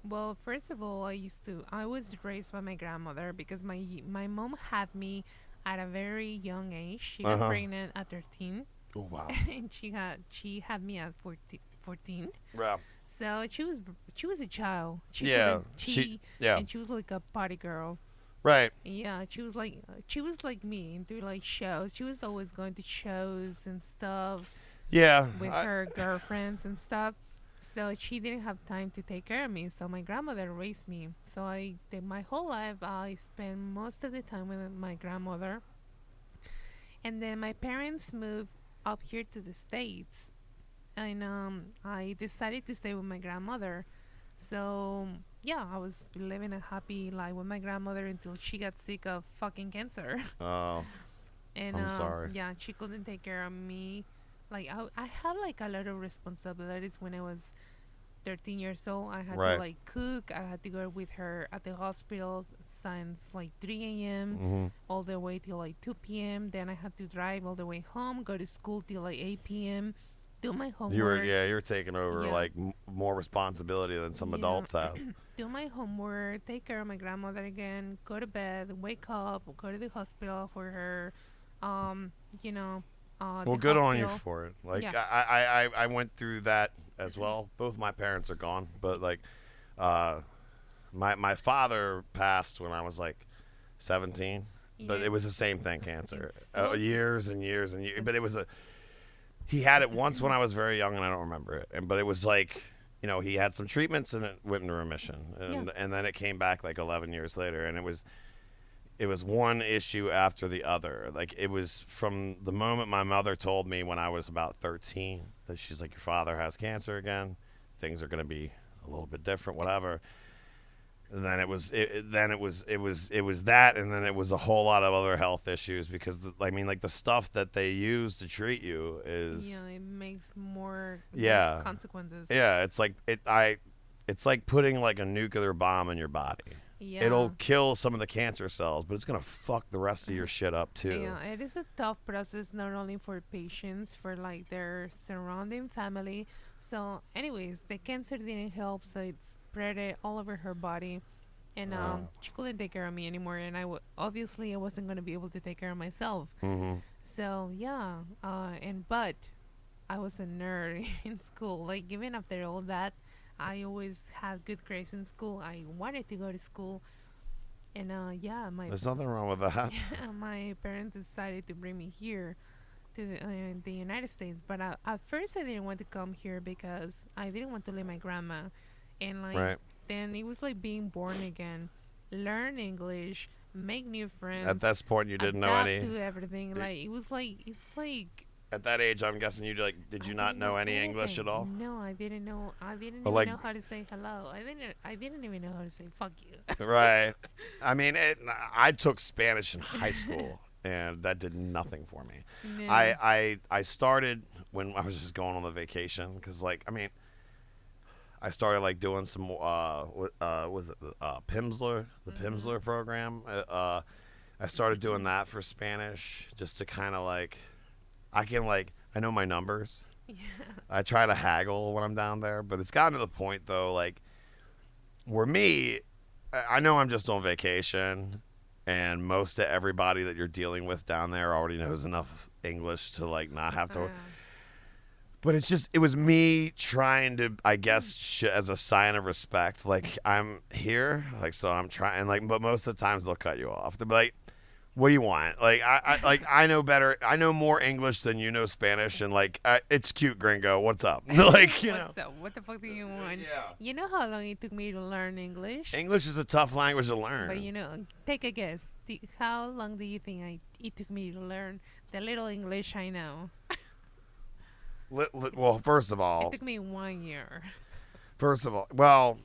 well, first of all, I was raised by my grandmother because my mom had me at a very young age. She got Uh-huh. pregnant at 13, Oh wow. and she had me at 14. Yeah. So she was a child. Yeah. couldn't- she Yeah. and she was like a party girl. Right. Yeah, she was like me into like shows. She was always going to shows and stuff Yeah. with her girlfriends and stuff. So she didn't have time to take care of me. So my grandmother raised me. So I did my whole life. I spent most of the time with my grandmother. And then my parents moved up here to the States, and I decided to stay with my grandmother. So yeah, I was living a happy life with my grandmother until she got sick of fucking cancer. Oh. And I'm sorry. yeah, she couldn't take care of me. Like I had like a lot of responsibilities when I was 13 years old. I had Right. to like cook. I had to go with her at the hospital since like 3 a.m. Mm-hmm. all the way till like 2 p.m. Then I had to drive all the way home, go to school till like 8 p.m. Do my homework. You were taking over Yeah. like more responsibility than some Yeah. adults have. Do my homework, take care of my grandmother again, go to bed, wake up, go to the hospital for her. Um, you know, Well, the good on you hospital. for it. Like Yeah. I went through that as well. Both my parents are gone, but like, my father passed when I was like 17, but Yeah. it was the same thing, cancer. It's so- Years and years and years. But it was he had it once when I was very young, and I don't remember it. But it was like, he had some treatments and it went into remission, and then it came back like 11 years later, and it was one issue after the other. Like, it was from the moment my mother told me when I was about 13 that she's like, your father has cancer again. Things are going to be a little bit different, whatever. And then it was that, and then it was a whole lot of other health issues because the stuff that they use to treat you is Yeah, it makes more Yeah. less consequences. yeah, it's like putting like a nuclear bomb in your body. Yeah. It'll kill some of the cancer cells, but it's gonna fuck the rest of your shit up too. Yeah, it is a tough process not only for patients, for like their surrounding family. So, anyways, the cancer didn't help, so it spread it all over her body, and she couldn't take care of me anymore. And obviously I wasn't gonna be able to take care of myself. Mm-hmm. So yeah, but I was a nerd in school. Like even after all that, I always had good grades in school. I wanted to go to school, and yeah, There's nothing wrong with that. my parents decided to bring me here to the United States. But at first, I didn't want to come here because I didn't want to leave my grandma, and like Right. then it was like being born again, learn English, make new friends. At this point, you didn't know adapt any. to everything. Like it's like. At that age, I'm guessing you did you I not didn't know any English at anything. all? No, I didn't know. I didn't Or even like- know how to say hello. I didn't even know how to say fuck you. Right. I mean, I took Spanish in high school, and that did nothing for me. No. I started when I was just going on the vacation because, like, I mean, I started like doing some was it Pimsleur, the Pimsleur program. I started doing that for Spanish just to kind of like I know my numbers. Yeah. I try to haggle when I'm down there, but it's gotten to the point though, like where I know I'm just on vacation, and most of everybody that you're dealing with down there already knows enough English to like not have to. But it was me trying to, I guess, as a sign of respect, like I'm here, like so I'm trying, like, but most of the times they'll cut you off. They'll be like, "What do you want?" Like I know better, I know more English than you know Spanish, and like it's cute, gringo. What's up? Like you know. What's up? What the fuck do you want? Yeah. You know how long it took me to learn English? English is a tough language to learn. But take a guess. How long do you think it took me to learn the little English I know? Well, first of all, it took me 1 year. First of all, well,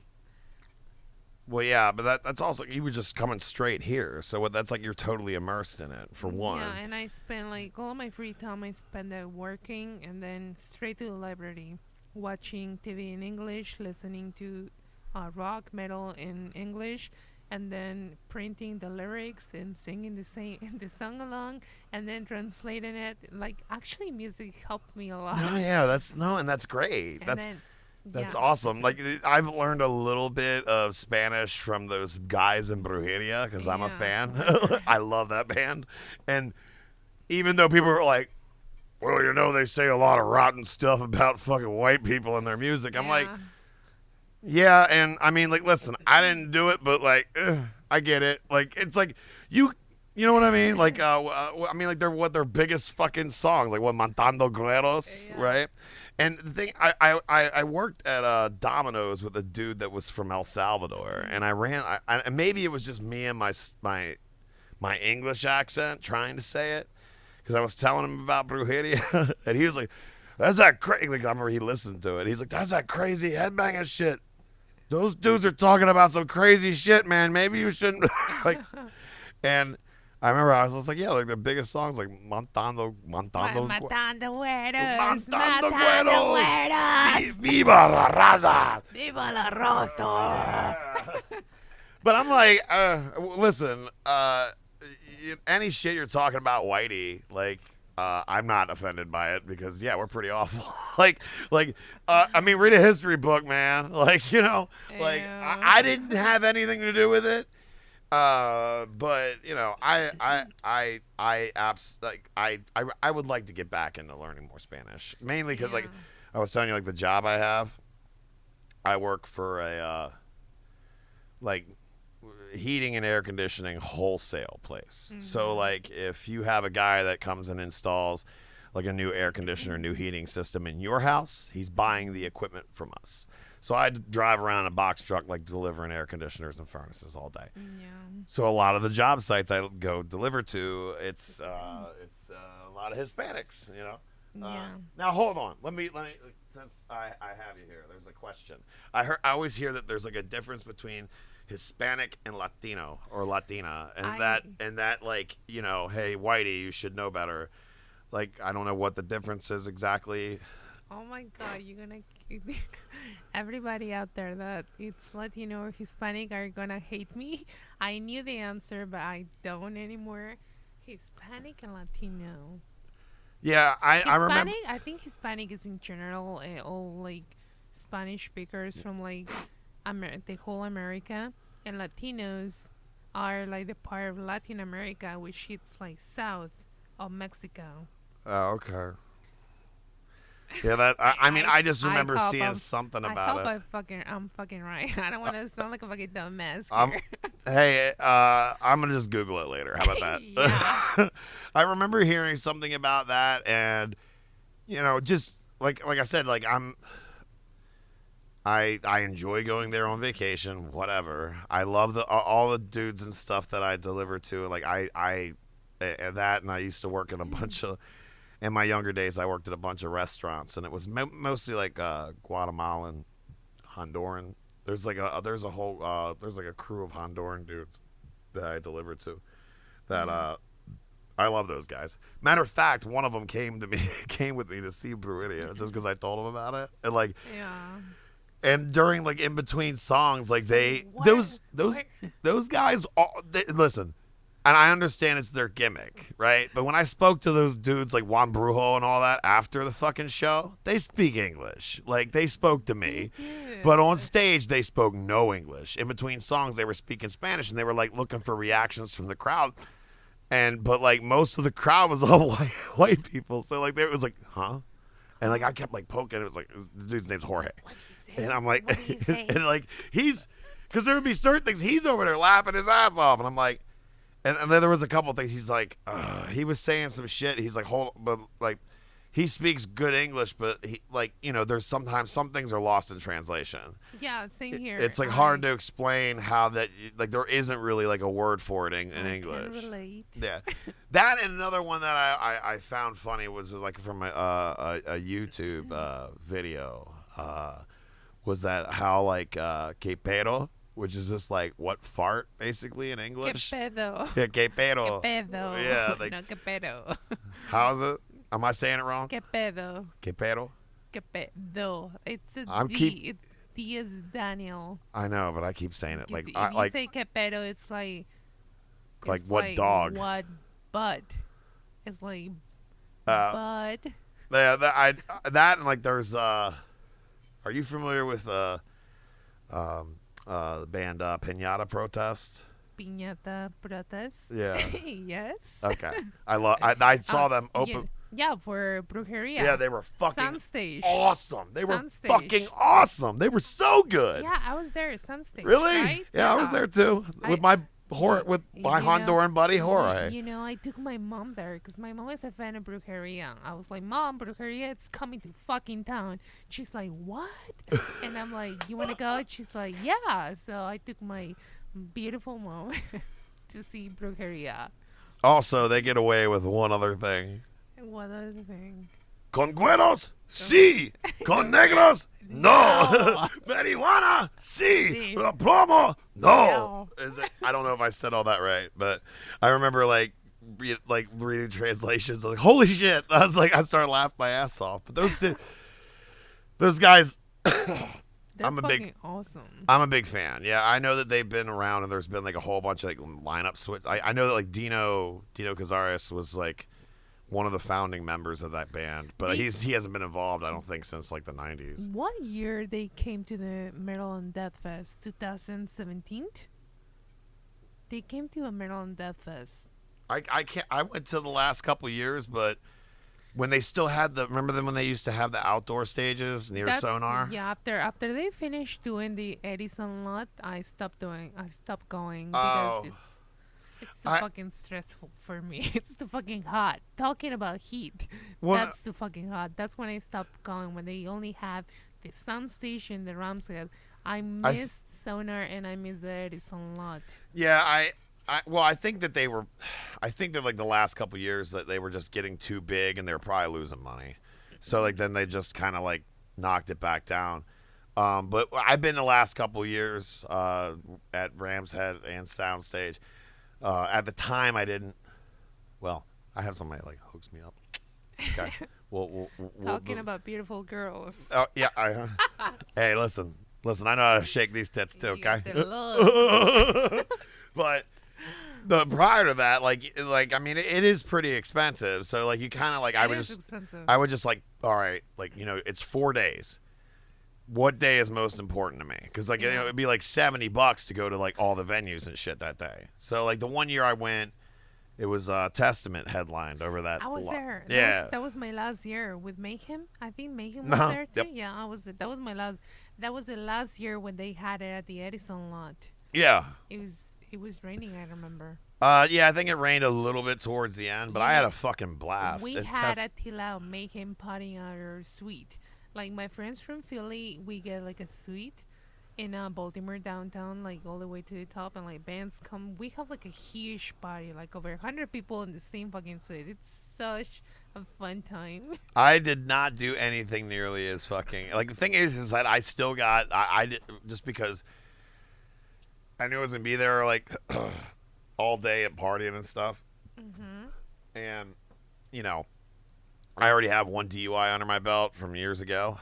yeah, but that's also you were just coming straight here, so that's like you're totally immersed in it for one. Yeah, and I spend like all my free time I spend it working, and then straight to the library, watching TV in English, listening to rock metal in English, and then printing the lyrics and singing the song along, and then translating it. Like actually, music helped me a lot. Oh yeah, that's great. And that's awesome. Like I've learned a little bit of Spanish from those guys in Brujeria because I'm a fan. I love that band, and even though people are like, well, they say a lot of rotten stuff about fucking white people in their music, I'm like. Yeah, and I mean, like, listen, I didn't do it, but like, I get it. Like, it's like you know what I mean? Like, I mean, like, their biggest fucking songs, like what Matando Guerreros, right? And the thing, I worked at Domino's with a dude that was from El Salvador, and I maybe it was just me and my English accent trying to say it, because I was telling him about Brujeria, and he was like, "That's that crazy." Like, I remember he listened to it. He's like, "That's that crazy headbanging shit. Those dudes are talking about some crazy shit, man. Maybe you shouldn't." Like, and I remember I was just like, yeah, like their biggest songs, like Matando Güeros, Viva la Raza, Viva la Rosa. But I'm like, listen, any shit you're talking about, Whitey, like. I'm not offended by it because we're pretty awful. I mean, read a history book, man. Like, I didn't have anything to do with it. But I would like to get back into learning more Spanish, mainly because like I was telling you, like the job I have, I work for a heating and air conditioning wholesale place. Mm-hmm. So like if you have a guy that comes and installs like a new air conditioner, new heating system in your house, he's buying the equipment from us. So I drive around in a box truck like delivering air conditioners and furnaces all day. Yeah. So a lot of the job sites I go deliver to, it's a lot of Hispanics, Yeah. Now hold on. Let me since I have you here, there's a question. I always hear that there's like a difference between Hispanic and Latino or Latina, and that like hey Whitey, you should know better. Like I don't know what the difference is exactly. Oh my God, you're gonna everybody out there that it's Latino or Hispanic are gonna hate me. I knew the answer, but I don't anymore. Hispanic and Latino. Yeah, I remember. I think Hispanic is in general all like Spanish speakers from like the whole America, and Latinos are like the part of Latin America which hits like south of Mexico. Oh, okay. Yeah, that I mean I just remember seeing something about it. I hope I'm fucking right. I don't want to sound like a fucking dumbass here. Hey, I'm gonna just Google it later. How about that? Yeah. I remember hearing something about that, and just like I said, like I enjoy going there on vacation, whatever. I love all the dudes and stuff that I deliver to. Like I used to work in a bunch of. In my younger days, I worked at a bunch of restaurants, and it was mostly like Guatemalan, Honduran. There's like a crew of Honduran dudes that I delivered to. That I love those guys. Matter of fact, one of them came with me to see Brujeria just because I told him about it, and like. Yeah. And during like in between songs, like those guys, listen. And I understand it's their gimmick, right? But when I spoke to those dudes like Juan Brujo and all that after the fucking show, they speak English. Like, they spoke to me. But on stage, they spoke no English. In between songs, they were speaking Spanish, and they were, like, looking for reactions from the crowd. But, like, most of the crowd was all white people. So, like, it was like, huh? And, like, I kept, like, poking. It was like, the dude's name's Jorge. And I'm like, and, like, because there would be certain things. He's over there laughing his ass off. And I'm like, and then there was a couple things. He's like, he was saying some shit. He's like, but like, he speaks good English, but he, like, you know, there's sometimes some things are lost in translation. Yeah, same here. It's like hard to explain how that, like, there isn't really like a word for it in English. I can relate. Yeah, that and another one that I found funny was like from a YouTube video. Was that how like que pedo, which is just like what fart basically in English. Que pedo. Yeah, que pedo. Que pedo. Yeah, like, no, que pedo. How's it? Am I saying it wrong? Que pedo. Que pedo. Que pedo. It's a D is Daniel. I know, but I keep saying it like if you say que pedo, it's like what like dog? What butt? It's like bud. Yeah, that and like there's Are you familiar with the band Piñata Protest? Piñata Protest? Yeah. Yes. Okay. I saw them open. Yeah, for Brujeria. Yeah, they were fucking Soundstage. awesome. They were fucking awesome. They were so good. Yeah, I was there at Soundstage. Really? Right? Yeah, I was there too with my Honduran buddy Jorge. You know, I took my mom there because my mom is a fan of Brujeria. I was like, Mom, Brujeria, it's coming to fucking town. She's like, what? And I'm like, you want to go? She's like, yeah. So I took my beautiful mom to see Brujeria. Also, they get away with one other thing. What other thing? Con güeros, sí. Con negros, no. Marijuana, sí. Plomo, no. I don't know if I said all that right, but I remember like reading translations. Like, holy shit! I started laughing my ass off. But those guys, I'm a big fan. Yeah, I know that they've been around, and there's been like a whole bunch of like lineup switch. I know that like Dino Cazares was like one of the founding members of that band, but he hasn't been involved, I don't think, since like the 90s. What year they came to the Metal and Death Fest? 2017? They came to a Metal and Death Fest. I went to the last couple years, but when they still had remember them when they used to have the outdoor stages near Sonar? Yeah, after they finished doing the Edison lot, I stopped going Oh. because it's too fucking stressful for me. It's too fucking hot. Talking about heat, that's too fucking hot. That's when I stopped going, when they only had the Sound Station, the Ramshead. I missed Sonar and I missed the Edison lot. Yeah, I think that like the last couple years that they were just getting too big and they were probably losing money. So like then they just kind of like knocked it back down. But I've been the last couple years at Ram's Head and Soundstage. At the time, I didn't. Well, I have somebody like hooks me up. Okay, we'll talking about beautiful girls. Oh yeah. Hey, listen. I know how to shake these tits too. Okay. But prior to that, like I mean, it is pretty expensive. So like you kind of like I would just like, all right, like, you know, it's 4 days. What day is most important to me? Because like, you know, it'd be like $70 to go to like all the venues and shit that day. So like the one year I went, it was Testament headlined over that. I was there. Yeah, that was my last year with Mayhem. I think Mayhem was there too. Yep. Yeah, I was. That was my last. That was the last year when they had it at the Edison lot. Yeah. It was raining, I remember. Yeah, I think it rained a little bit towards the end, but I had a fucking blast. We had a Tilao Mayhem party at our suite. Like, my friends from Philly, we get like a suite in Baltimore downtown, like all the way to the top, and like bands come. We have like a huge party, like over 100 people in the same fucking suite. It's such a fun time. I did not do anything nearly as fucking, like, the thing is that I still got, I did, just because I knew I was gonna be there like all day at partying and stuff. Mm-hmm. And, you know, I already have one DUI under my belt from years ago,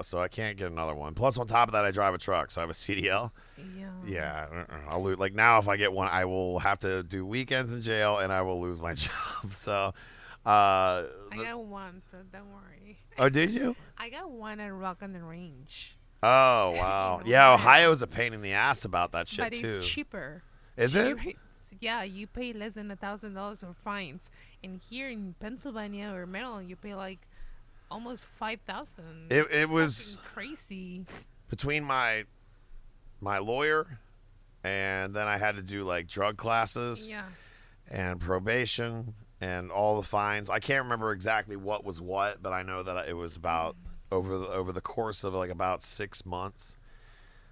so I can't get another one. Plus, on top of that, I drive a truck, so I have a CDL. Yeah. Yeah, I'll lose. Like now, if I get one, I will have to do weekends in jail, and I will lose my job. So, I got one, so don't worry. Oh, did you? I got one at Rock on the Range. Oh wow, yeah. Ohio's a pain in the ass about that shit too. But it's cheaper. Is it? Yeah, you pay less than $1,000 for fines, and here in Pennsylvania or Maryland, you pay like almost $5,000. It was crazy. Between my lawyer, and then I had to do like drug classes, and probation, and all the fines. I can't remember exactly what was what, but I know that it was about over the course of like about 6 months.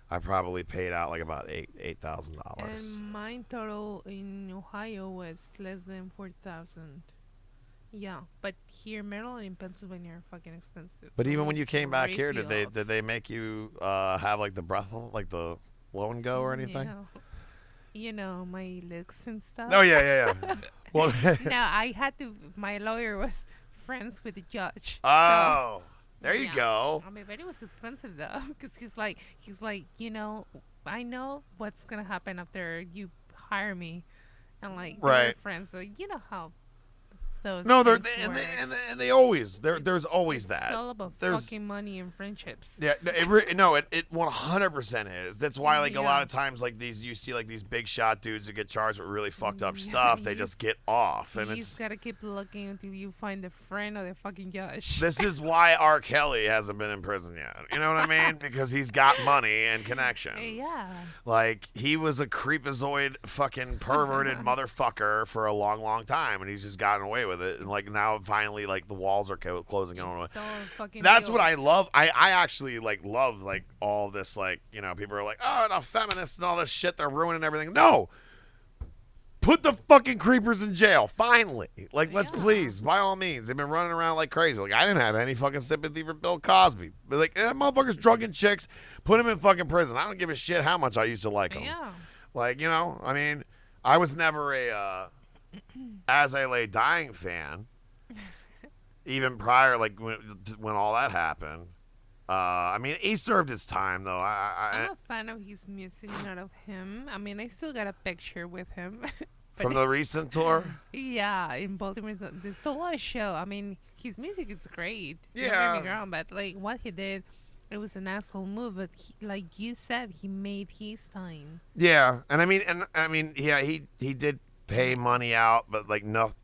I probably paid out like about $8,000. And mine total in Ohio was less than $4,000. Yeah, but here, Maryland and Pennsylvania are fucking expensive. But even when you came back here, did they make you have like the breath, like the blow and go or anything? Yeah. You know, my looks and stuff. Oh yeah. Well, no, I had to. My lawyer was friends with the judge. Oh. So, there you go. I mean, but it was expensive though, because he's like, you know, I know what's gonna happen after you hire me, and like, we're friends, so you know how those. No, and they always there's always that. It's all about fucking money and friendships. Yeah, it 100% is. That's why like a lot of times like you see like these big shot dudes who get charged with really fucked up stuff. They just get off, and you just gotta keep looking until you find the friend or the fucking judge. This is why R. Kelly hasn't been in prison yet. You know what I mean? Because he's got money and connections. Yeah. Like he was a creepazoid fucking perverted motherfucker for a long, long time, and he's just gotten away with it. And like now, finally, like the walls are closing on. So fucking. That's what I love. I actually like love like all this like people are like, oh, the feminists and all this shit, they're ruining everything. No. Put the fucking creepers in jail. Finally. Like, let's please, by all means. They've been running around like crazy. Like, I didn't have any fucking sympathy for Bill Cosby. But like, that motherfucker's drugging chicks. Put him in fucking prison. I don't give a shit how much I used to like him. Yeah. Like, I mean, I was never a As I Lay Dying fan. Even prior, like, when all that happened. I mean, he served his time, though. I'm a fan of his music, not of him. I mean, I still got a picture with him. From the recent tour? Yeah, in Baltimore, the solo show. I mean, his music is great. Yeah. Don't get me wrong, but like what he did, it was an asshole move. But like you said, he made his time. Yeah, and I mean, yeah, he did pay money out, but like no,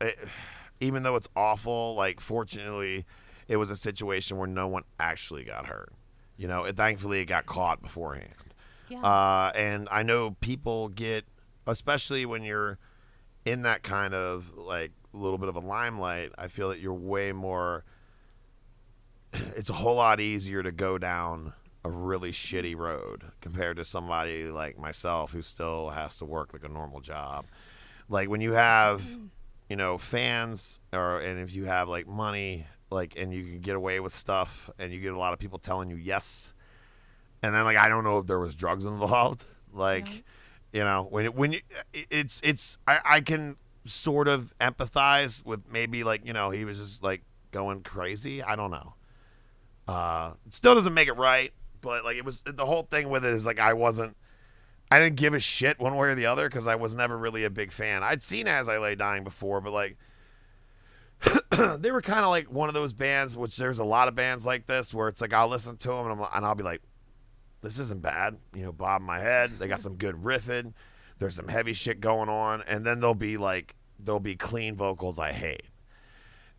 even though it's awful, like fortunately, it was a situation where no one actually got hurt. Thankfully it got caught beforehand. Yeah. And I know people get, especially when you're in that kind of like a little bit of a limelight, I feel that you're way more, it's a whole lot easier to go down a really shitty road compared to somebody like myself who still has to work like a normal job. Like when you have, fans and if you have like money, like, and you can get away with stuff and you get a lot of people telling you yes. And then like, I don't know if there was drugs involved. Like, when I can sort of empathize with maybe like, he was just like going crazy. I don't know. It still doesn't make it right, but like it was, the whole thing with it is like, I didn't give a shit one way or the other. 'Cause I was never really a big fan. I'd seen As I Lay Dying before, but like, they were kind of like one of those bands, which there's a lot of bands like this where it's like I'll listen to them and I'll be like, this isn't bad, bob my head. They got some good riffing. There's some heavy shit going on, and then there'll be clean vocals I hate.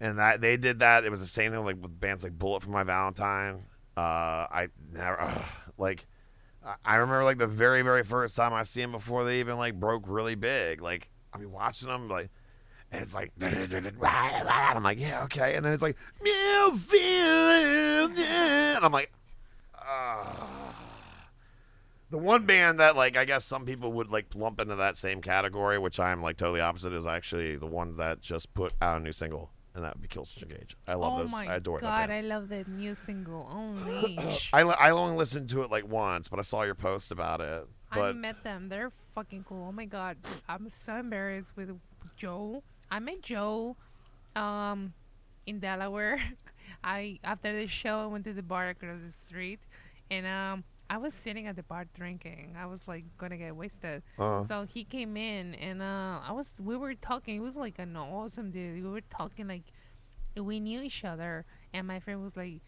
And that they did that. It was the same thing like with bands like Bullet for My Valentine. I remember like the very, very first time I see them before they even like broke really big. Like I'll be watching them like. And it's like, I'm like, yeah, okay. And then it's like, and I'm like, the one band that like I guess some people would like lump into that same category, which I'm like totally opposite, is actually the one that just put out a new single, and that would be Killswitch Engage. I love those. I adore that. Oh my god, I love that new single. Unleash. I only listened to it like once, but I saw your post about it. I met them. They're fucking cool. Oh my god, I'm so embarrassed with Joe. I met Joe in Delaware. I after the show I went to the bar across the street, and I was sitting at the bar drinking. I was like gonna get wasted. So he came in, and we were talking. It was like an awesome dude. We were talking like we knew each other, and my friend was like,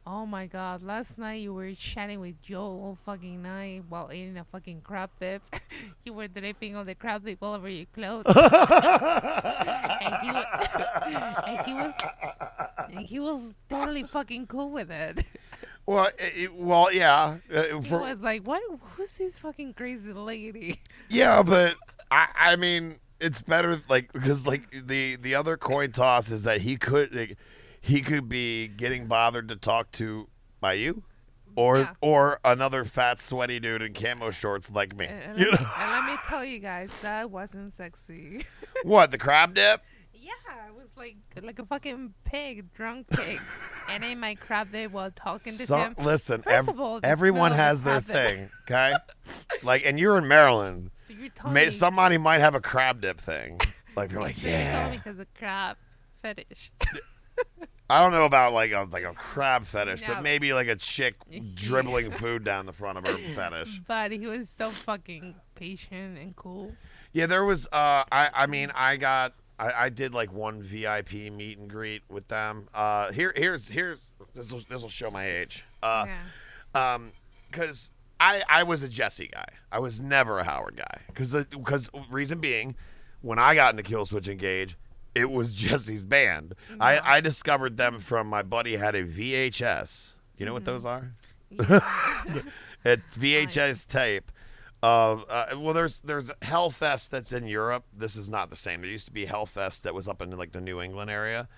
"Oh my God! Last night you were chatting with Joel all fucking night while eating a fucking crab dip. You were dripping all the crab dip all over your clothes." and he was, and he was totally fucking cool with it. Well, yeah. He was like, "What? Who's this fucking crazy lady?" Yeah, but I mean, it's better like because like the other coin toss is that he could be getting bothered to talk to by you, or another fat sweaty dude in camo shorts like me. And let me tell you guys, that wasn't sexy. What, the crab dip? Yeah, I was like a fucking pig, drunk pig, and ate my crab dip while talking to them. Listen, First of all, the everyone smell of has the their crab dip. thing, okay? Like, and you're in Maryland. So you're telling me Somebody might have a crab dip thing. Like they're like, so you're telling me yeah. because of crab fetish. I don't know about like a crab fetish, No. but maybe like a chick dribbling food down the front of her fetish. But he was so fucking patient and cool. Yeah, there was. I did like one VIP meet and greet with them. Here's this will show my age. Because I was a Jesse guy. I was never a Howard guy. Because reason being, when I got into Killswitch Engage, it was Jesse's band. No. I discovered them from my buddy had a VHS. You know what those are? Yeah. It's VHS tape. There's Hellfest that's in Europe. This is not the same. There used to be Hellfest that was up in like the New England area,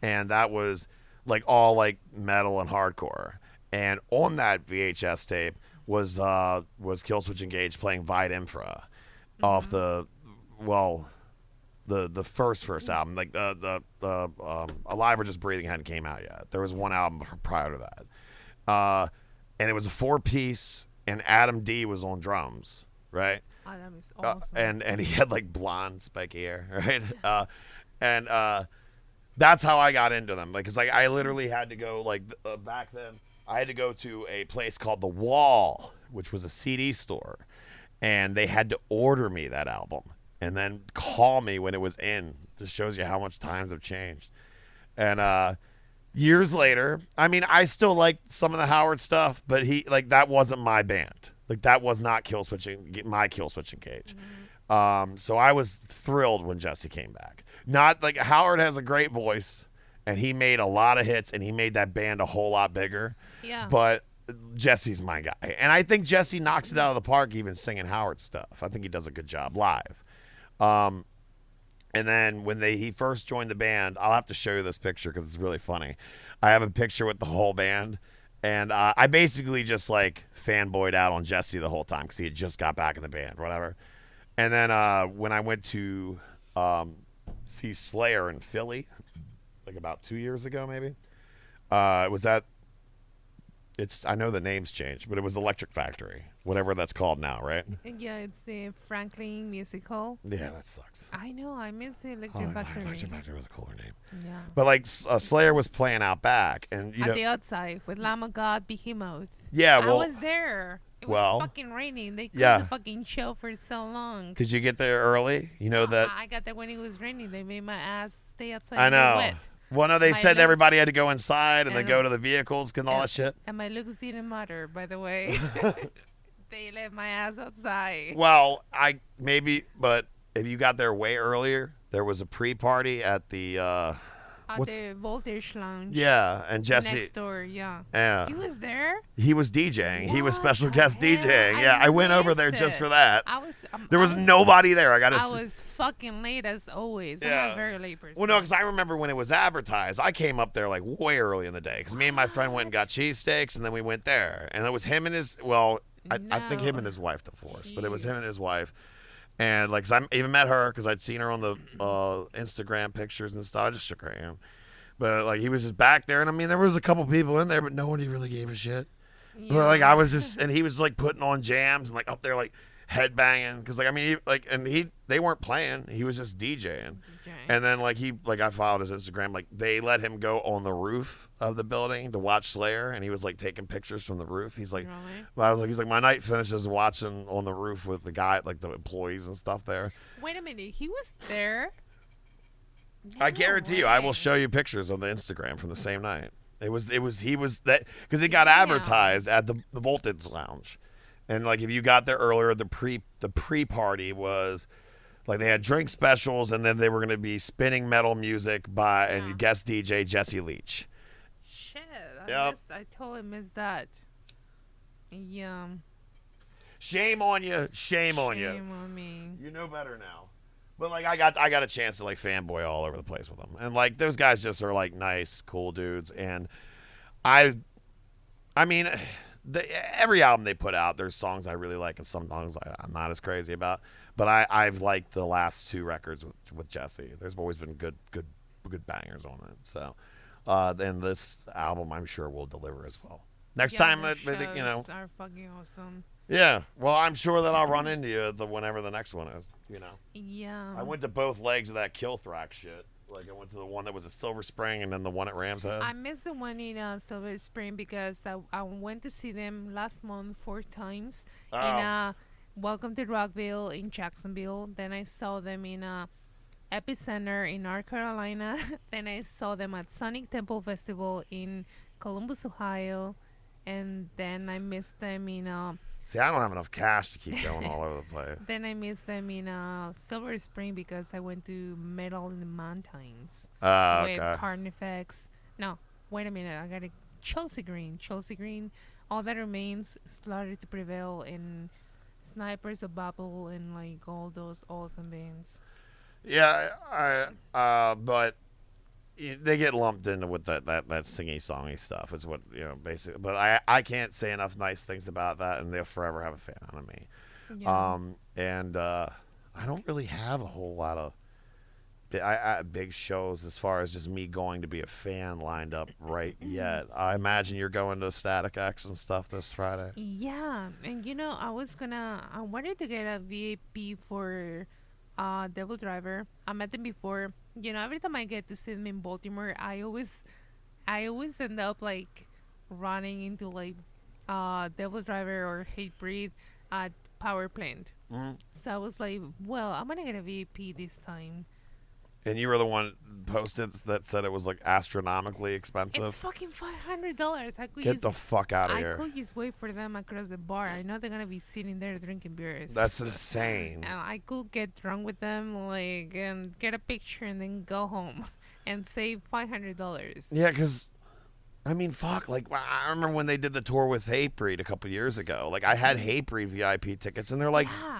and that was like all like metal and hardcore. And on that VHS tape was Killswitch Engage playing Vide Infra off the first album. Like the Alive or Just Breathing hadn't came out yet. There was one album prior to that, and it was a 4-piece. And Adam D was on drums, right? Adam is awesome. And he had like blonde spiky hair, right? And that's how I got into them. Like, cause like I literally had to go like back then. I had to go to a place called The Wall, which was a CD store, and they had to order me that album and then call me when it was in. Just shows you how much times have changed. And years later, I mean, I still like some of the Howard stuff, but that wasn't my band. Like that was not my Killswitch Engage. So I was thrilled when Jesse came back. Not like Howard has a great voice, and he made a lot of hits, and he made that band a whole lot bigger. Yeah. But Jesse's my guy, and I think Jesse knocks it out of the park, even singing Howard stuff. I think he does a good job live. And then when he first joined the band, I'll have to show you this picture because it's really funny. I have a picture with the whole band, and I basically just like fanboyed out on Jesse the whole time because he had just got back in the band, whatever. And then when I went to see Slayer in Philly, like about 2 years ago, maybe, it was at. I know the name's changed, but it was Electric Factory, whatever that's called now, right? Yeah, it's the Franklin Music Hall. Yeah, that sucks. I know, I miss the Electric Factory. Electric Factory was a cooler name. Yeah. But like Slayer was playing out back, and At the outside with Lamb of God, Behemoth. Yeah, well, I was there. It was fucking raining. They closed the fucking show for so long. Did you get there early? You know that I got there when it was raining. They made my ass stay outside. I know. Wet. Well, no, they said everybody had to go inside and then go to the vehicles and all that shit. And my looks didn't matter, by the way. They left my ass outside. Well, but if you got there way earlier, there was a pre-party at the the Voltage Lounge. Yeah, and Jesse next door. Yeah. Yeah. He was there. He was DJing. He was special guest DJing. Yeah, I went over there just for that. There was nobody there. I was fucking late as always. Yeah. I'm a very late person. Well, no, because I remember when it was advertised, I came up there like way early in the day because me and my friend went and got cheesesteaks, and then we went there, and it was him and his. Well, I think him and his wife divorced, but it was him and his wife. And like, 'cause I even met her because I'd seen her on the Instagram pictures and stuff. I just shook her hand. But like, he was just back there, and I mean, there was a couple people in there, but nobody really gave a shit. Yeah. But like, I was just, and he was like putting on jams and like up there, like headbanging because they weren't playing. He was just DJing. And then I followed his Instagram. Like they let him go on the roof of the building to watch Slayer, and he was like taking pictures from the roof. He's like, really? well, he's like, my night finishes watching on the roof with the guy, like the employees and stuff there. Wait a minute, he was there. No I guarantee way. you, I will show you pictures on the Instagram from the same night. He was that because it got advertised at the Voltage Lounge, and like if you got there earlier, the pre party was like they had drink specials, and then they were going to be spinning metal music and guest DJ Jesse Leach. Shit, Yep. I totally missed that. Yeah. Shame on you. Shame on you. Shame on me. You know better now. But like I got a chance to like fanboy all over the place with them, and like those guys just are like nice, cool dudes. And I mean, every album they put out, there's songs I really like and some songs I'm not as crazy about. But I've liked the last 2 records with Jesse. There's always been good bangers on it. So then this album I'm sure will deliver as well. Next time, the you know, are fucking awesome. Yeah, well, I'm sure that I'll run into you whenever the next one is, you know. Yeah. I went to both legs of that Killthrax shit. Like, I went to the one that was at Silver Spring and then the one at Ram's Head. I missed the one in Silver Spring because I went to see them last month 4 times. Oh. In Welcome to Rockville in Jacksonville. Then I saw them in Epicenter in North Carolina. Then I saw them at Sonic Temple Festival in Columbus, Ohio. And then I missed them in... See, I don't have enough cash to keep going all over the place. Then I missed them in Silver Spring because I went to Metal in the Mountains with Okay. Carnifex. No, wait a minute. I got a Chelsea Green. All That Remains, Slaughter to Prevail, and Snipers of Babel, and like all those awesome bands. Yeah, but they get lumped into with that singy songy stuff is what, you know, basically. But I can't say enough nice things about that, and they'll forever have a fan out of me. Yeah. I don't really have a whole lot of big shows as far as just me going to be a fan lined up right yet. I imagine you're going to Static X and stuff this Friday. Yeah, and you know, I wanted to get a VIP for Devil Driver. I met them before. You know, every time I get to see them in Baltimore, I always end up like running into like Devil Driver or Hatebreed at Power Plant. Mm-hmm. So I was like, well, I'm gonna get a VIP this time. And you were the one posted that said it was like astronomically expensive. It's fucking $500. Get the fuck out of here. I could just wait for them across the bar. I know they're gonna be sitting there drinking beers. That's insane. And I could get drunk with them, like, and get a picture and then go home and save $500. Yeah, because, I mean, fuck. Like, I remember when they did the tour with Hatebreed a couple years ago. Like, I had Hatebreed VIP tickets, and they're like... Yeah.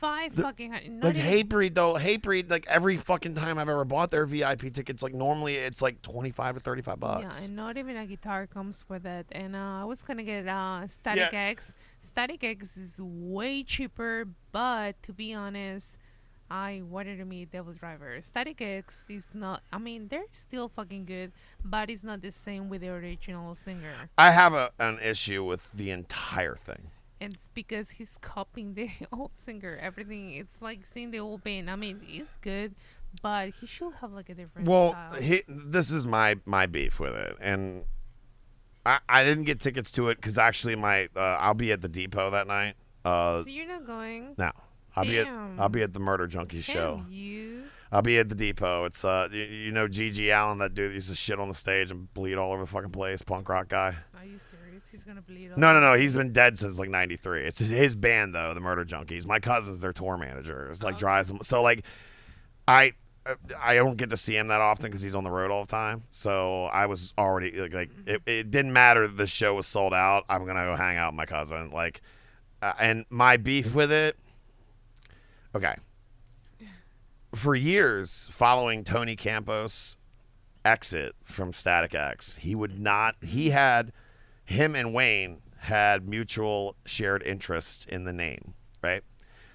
$500. Like Hatebreed though, like every fucking time I've ever bought their VIP tickets, like normally it's like $25 to $35. Yeah, and not even a guitar comes with it. And I was gonna get Static X. Static X is way cheaper, but to be honest, I wanted to meet Devil Driver. Static X is not. I mean, they're still fucking good, but it's not the same with the original singer. I have an issue with the entire thing. It's because he's copying the old singer. Everything, it's like seeing the old band. I mean, it's good, but he should have like a different style. This is my beef with it, and I didn't get tickets to it because actually I'll be at the Depot that night. So you're not going? No, I'll be at the Murder Junkies show. You? I'll be at the Depot. It's you know G.G. Allen, that dude that used to shit on the stage and bleed all over the fucking place, punk rock guy. Are you serious? He's gonna bleed. No. He's been dead since like '93. It's his band though, the Murder Junkies. My cousin's their tour manager. It's like drives them. So like, I don't get to see him that often because he's on the road all the time. So I was already like it didn't matter that the show was sold out. I'm gonna go hang out with my cousin. Like, and my beef with it. Okay. For years, following Tony Campos' exit from Static X, him and Wayne had mutual shared interest in the name, right?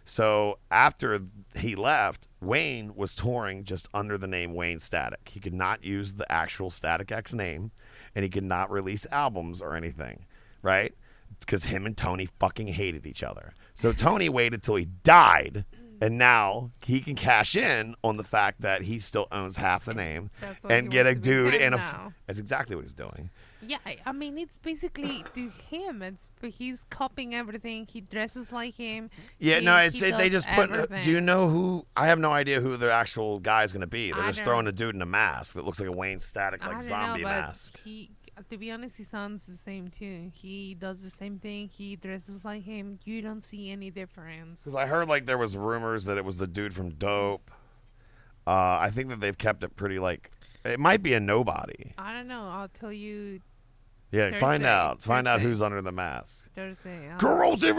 So after he left, Wayne was touring just under the name Wayne Static. He could not use the actual Static X name, and he could not release albums or anything, right? because him and Tony fucking hated each other. So Tony waited till he died, and now he can cash in on the fact that he still owns half the name and get a dude in a. That's exactly what he's doing. Yeah, I mean, it's basically to him. He's copying everything. He dresses like him. Yeah, they just put. Do you know who? I have no idea who the actual guy is going to be. They're just throwing a dude in a mask that looks like a Wayne Static zombie mask. To be honest, he sounds the same too. He does the same thing. He dresses like him. You don't see any difference. Because I heard like there was rumors that it was the dude from Dope. I think that they've kept it pretty like. It might be a nobody. I don't know. I'll tell you. Yeah, Thursday. Find out who's under the mask. Thursday. Corrosive,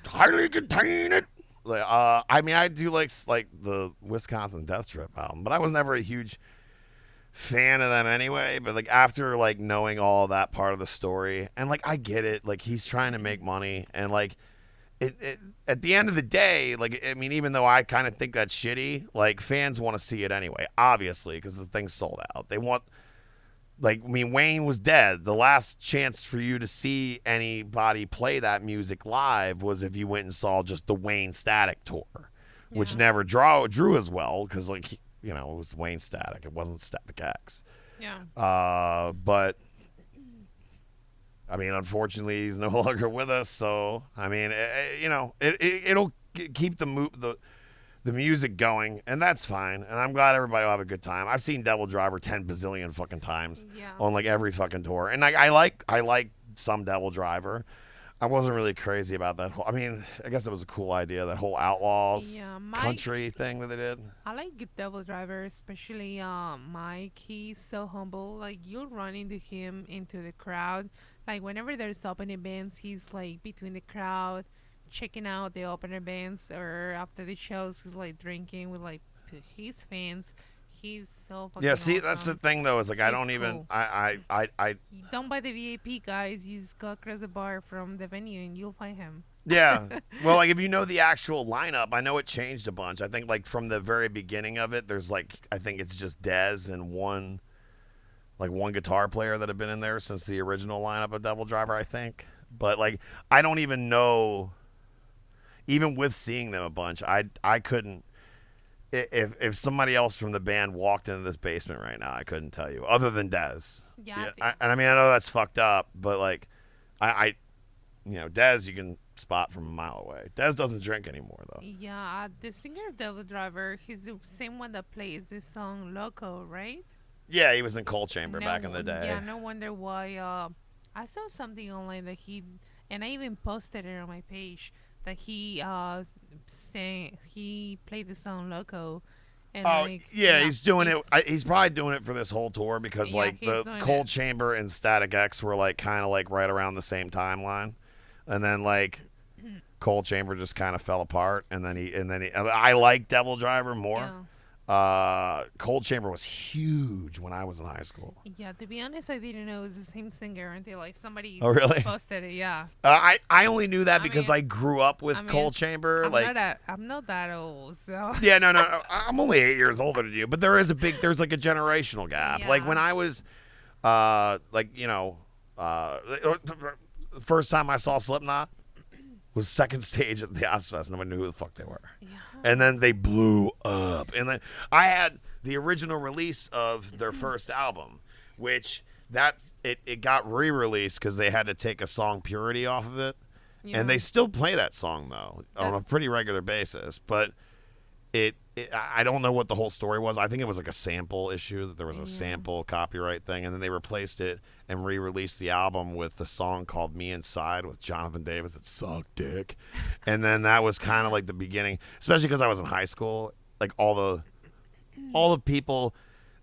highly contained. I mean, I do like the Wisconsin Death Trip album, but I was never a huge fan of them anyway. But like after like knowing all that part of the story, and like I get it, like he's trying to make money, and like it at the end of the day, like I mean, even though I kind of think that's shitty, like fans want to see it anyway, obviously, because the thing's sold out. They want. Like, I mean, Wayne was dead. The last chance for you to see anybody play that music live was if you went and saw just the Wayne Static tour, which never drew as well because, like, it was Wayne Static. It wasn't Static X. Yeah. But, I mean, unfortunately, he's no longer with us. So, I mean, it'll keep the music going, and that's fine, and I'm glad everybody will have a good time. I've seen Devil Driver 10 bazillion fucking times on like every fucking tour, and I like some Devil Driver. I wasn't really crazy about that whole. I mean, I guess it was a cool idea, that whole Outlaws country thing that they did. I like Devil Driver, especially Mike. He's so humble. Like you'll run into him into the crowd. Like whenever there's opening bands, he's like between the crowd, checking out the opener bands, or after the shows he's like drinking with like his fans. He's so fucking awesome. That's the thing though, is like I don't cool. even I don't buy the VIP, guys. You just go across the bar from the venue and you'll find him. Yeah. Well, like if you know the actual lineup, I know it changed a bunch. I think like from the very beginning of it, there's like I think it's just Dez and one guitar player that have been in there since the original lineup of Devil Driver, I think. But like I don't even know. Even with seeing them a bunch, I couldn't. If somebody else from the band walked into this basement right now, I couldn't tell you, other than Dez. Yeah. And I mean, I know that's fucked up, but like, Dez you can spot from a mile away. Dez doesn't drink anymore though. Yeah, the singer of Devil Driver, he's the same one that plays this song "Loco," right? Yeah, he was in Coal Chamber back in the day. Yeah, no wonder why. I saw something online that and I even posted it on my page. That he played the song "Loco," and he's doing it. He's probably doing it for this whole tour because like the Cold Chamber and Static X were like kind of like right around the same timeline, and then like Cold Chamber just kind of fell apart, and then I like Devil Driver more. Yeah. Cold Chamber was huge when I was in high school. Yeah, to be honest, I didn't know it was the same singer until like somebody posted it. Yeah. I only knew that because I grew up with Cold Chamber. I'm not that old, so. Yeah, no, I'm only 8 years older than you, but there's like a generational gap. Yeah. Like when I was, the first time I saw Slipknot was second stage at the Ozfest. Nobody knew who the fuck they were. Yeah. And then they blew up. And then I had the original release of their first album, which it got re-released because they had to take a song Purity off of it. Yeah. And they still play that song, though, on a pretty regular basis. But I don't know what the whole story was. I think it was like a sample issue, that there was a sample copyright thing. And then they replaced it and re-released the album with a song called Me Inside with Jonathan Davis that sucked dick. And then that was kind of like the beginning, especially because I was in high school. Like all the people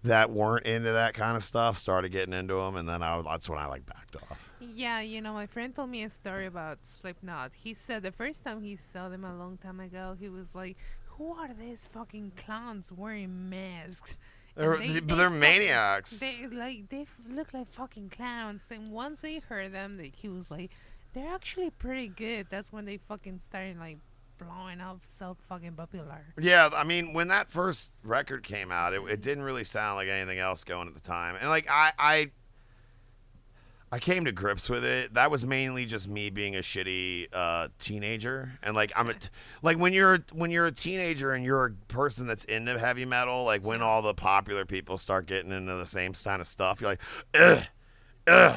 that weren't into that kind of stuff started getting into them, and then that's when I like backed off. Yeah, my friend told me a story about Slipknot. He said the first time he saw them a long time ago, he was like, "Who are these fucking clowns wearing masks?" They're maniacs. They look like fucking clowns. And once they heard them, he was like, "They're actually pretty good." That's when they fucking started like blowing up, so fucking popular. Yeah, I mean, when that first record came out, it didn't really sound like anything else going at the time. And like I came to grips with it. That was mainly just me being a shitty teenager, and like like when you're a teenager and you're a person that's into heavy metal, like when all the popular people start getting into the same kind of stuff, you're like,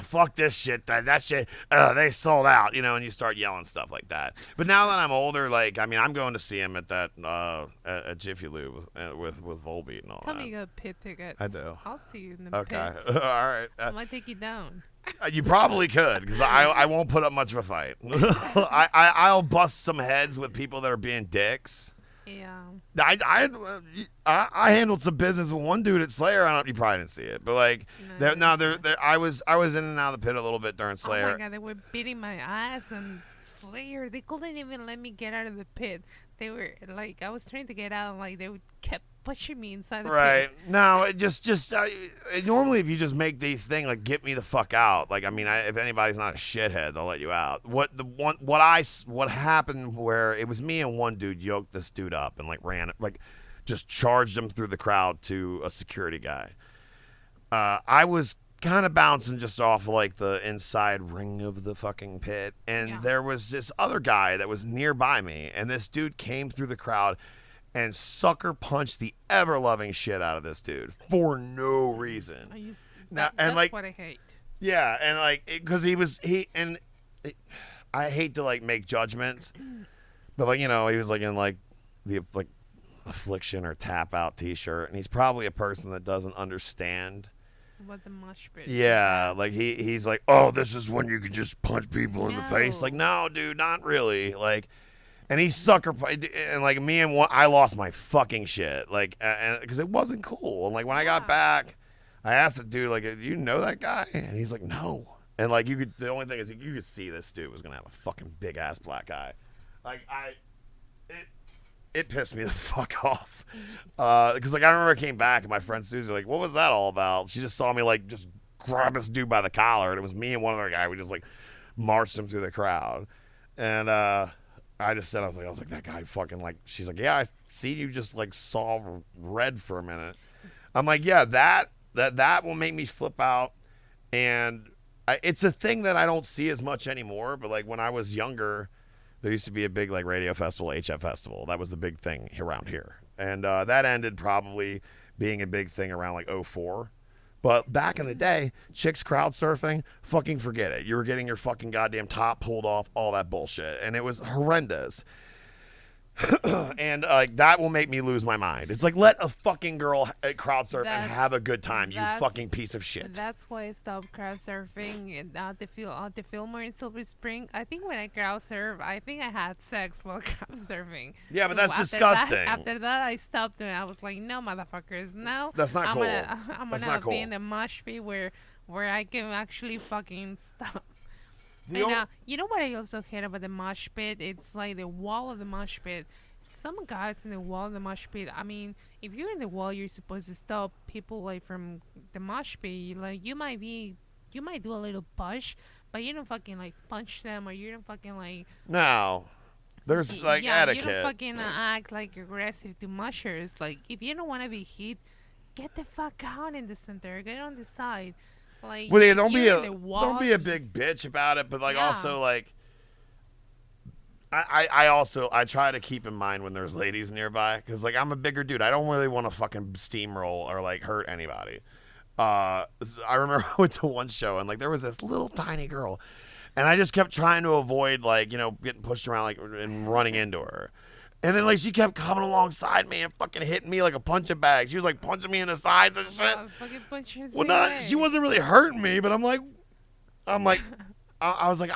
fuck this shit, that shit, they sold out, and you start yelling stuff like that. But now that I'm older, like, I mean, I'm going to see him at that at Jiffy Lube with Volbeat and all Tell that. me you got pit tickets. I do. I'll see you in the pit. Okay. All right. I might take you down. You probably could, because I won't put up much of a fight. I'll bust some heads with people that are being dicks. Yeah. I handled some business with one dude at Slayer. You probably didn't see it, but like, I was in and out of the pit a little bit during Slayer. Oh my god, they were beating my ass and Slayer. They couldn't even let me get out of the pit. They were like, I was trying to get out, and like they kept pushing me inside the pit. Right. No, it just normally if you just make these things like get me the fuck out. Like, I mean, if anybody's not a shithead, they'll let you out. What happened where it was me and one dude yoked this dude up and like ran like just charged him through the crowd to a security guy. I was kind of bouncing just off like the inside ring of the fucking pit, and there was this other guy that was nearby me, and this dude came through the crowd and sucker punched the ever-loving shit out of this dude for no reason. That's like, what I hate. Yeah, and like, because I hate to like make judgments, but like, he was like in like the like Affliction or Tap Out t-shirt, and he's probably a person that doesn't understand what the mosh pit. Yeah, like he's like, oh, this is when you can just punch people in the face. Like, no, dude, not really. Like, and he sucker, and like me and I lost my fucking shit. Like, and because it wasn't cool. And like when I got back, I asked the dude, like, you know that guy? And he's like, no. And like the only thing is you could see this dude was gonna have a fucking big ass black eye. Like it pissed me the fuck off. Because like I remember I came back and my friend Susie like, what was that all about? She just saw me like just grab this dude by the collar, and it was me and one other guy. We just like marched him through the crowd, and I just said I was like that guy fucking like. She's like, yeah, I see you just like saw red for a minute. I'm like, yeah, that will make me flip out, and it's a thing that I don't see as much anymore. But like when I was younger, there used to be a big like radio festival, HF Festival. That was the big thing around here. And that ended probably being a big thing around like 2004. But back in the day, chicks crowd surfing, fucking forget it. You were getting your fucking goddamn top pulled off, all that bullshit. And it was horrendous. And that will make me lose my mind. It's like, let a fucking girl crowd surf and have a good time, you fucking piece of shit. That's why I stopped crowd surfing at the Fillmore in Silver Spring. I think when I crowd surf, I think I had sex while crowd surfing. Yeah, but that's disgusting. After that, I stopped and I was like, no, motherfuckers, no. That's not cool. I'm gonna be in the mosh pit where I can actually fucking stop. You know what I also hate about the mosh pit? It's like the wall of the mosh pit. Some guys in the wall of the mosh pit. I mean, if you're in the wall, you're supposed to stop people like from the mosh pit. Like you might do a little push, but you don't fucking like punch them, or you don't fucking like. No, there's like etiquette. You don't fucking act like aggressive to mushers. Like if you don't want to be hit, get the fuck out in the center. Get on the side. Like, well, yeah, don't be a big bitch about it, but like also like I try to keep in mind when there's ladies nearby, because like I'm a bigger dude. I don't really want to fucking steamroll or like hurt anybody. I remember I went to one show and like there was this little tiny girl, and I just kept trying to avoid like getting pushed around like and running into her. And then, like, she kept coming alongside me and fucking hitting me like a punching bag. She was, like, punching me in the sides and shit. She wasn't really hurting me, but I'm like, I was like,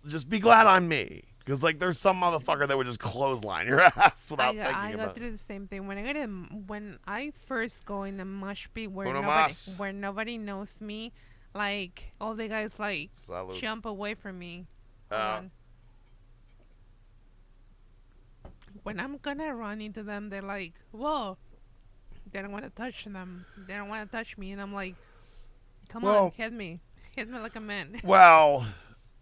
just be glad I'm me. Because, like, there's some motherfucker that would just clothesline your ass without thinking about it. I go through the same thing. When I first go in the mosh pit where nobody knows me, like, all the guys, like, jump away from me. When I'm gonna run into them, they're like, whoa. They don't want to touch them. They don't want to touch me. And I'm like, come on, hit me. Hit me like a man. Well,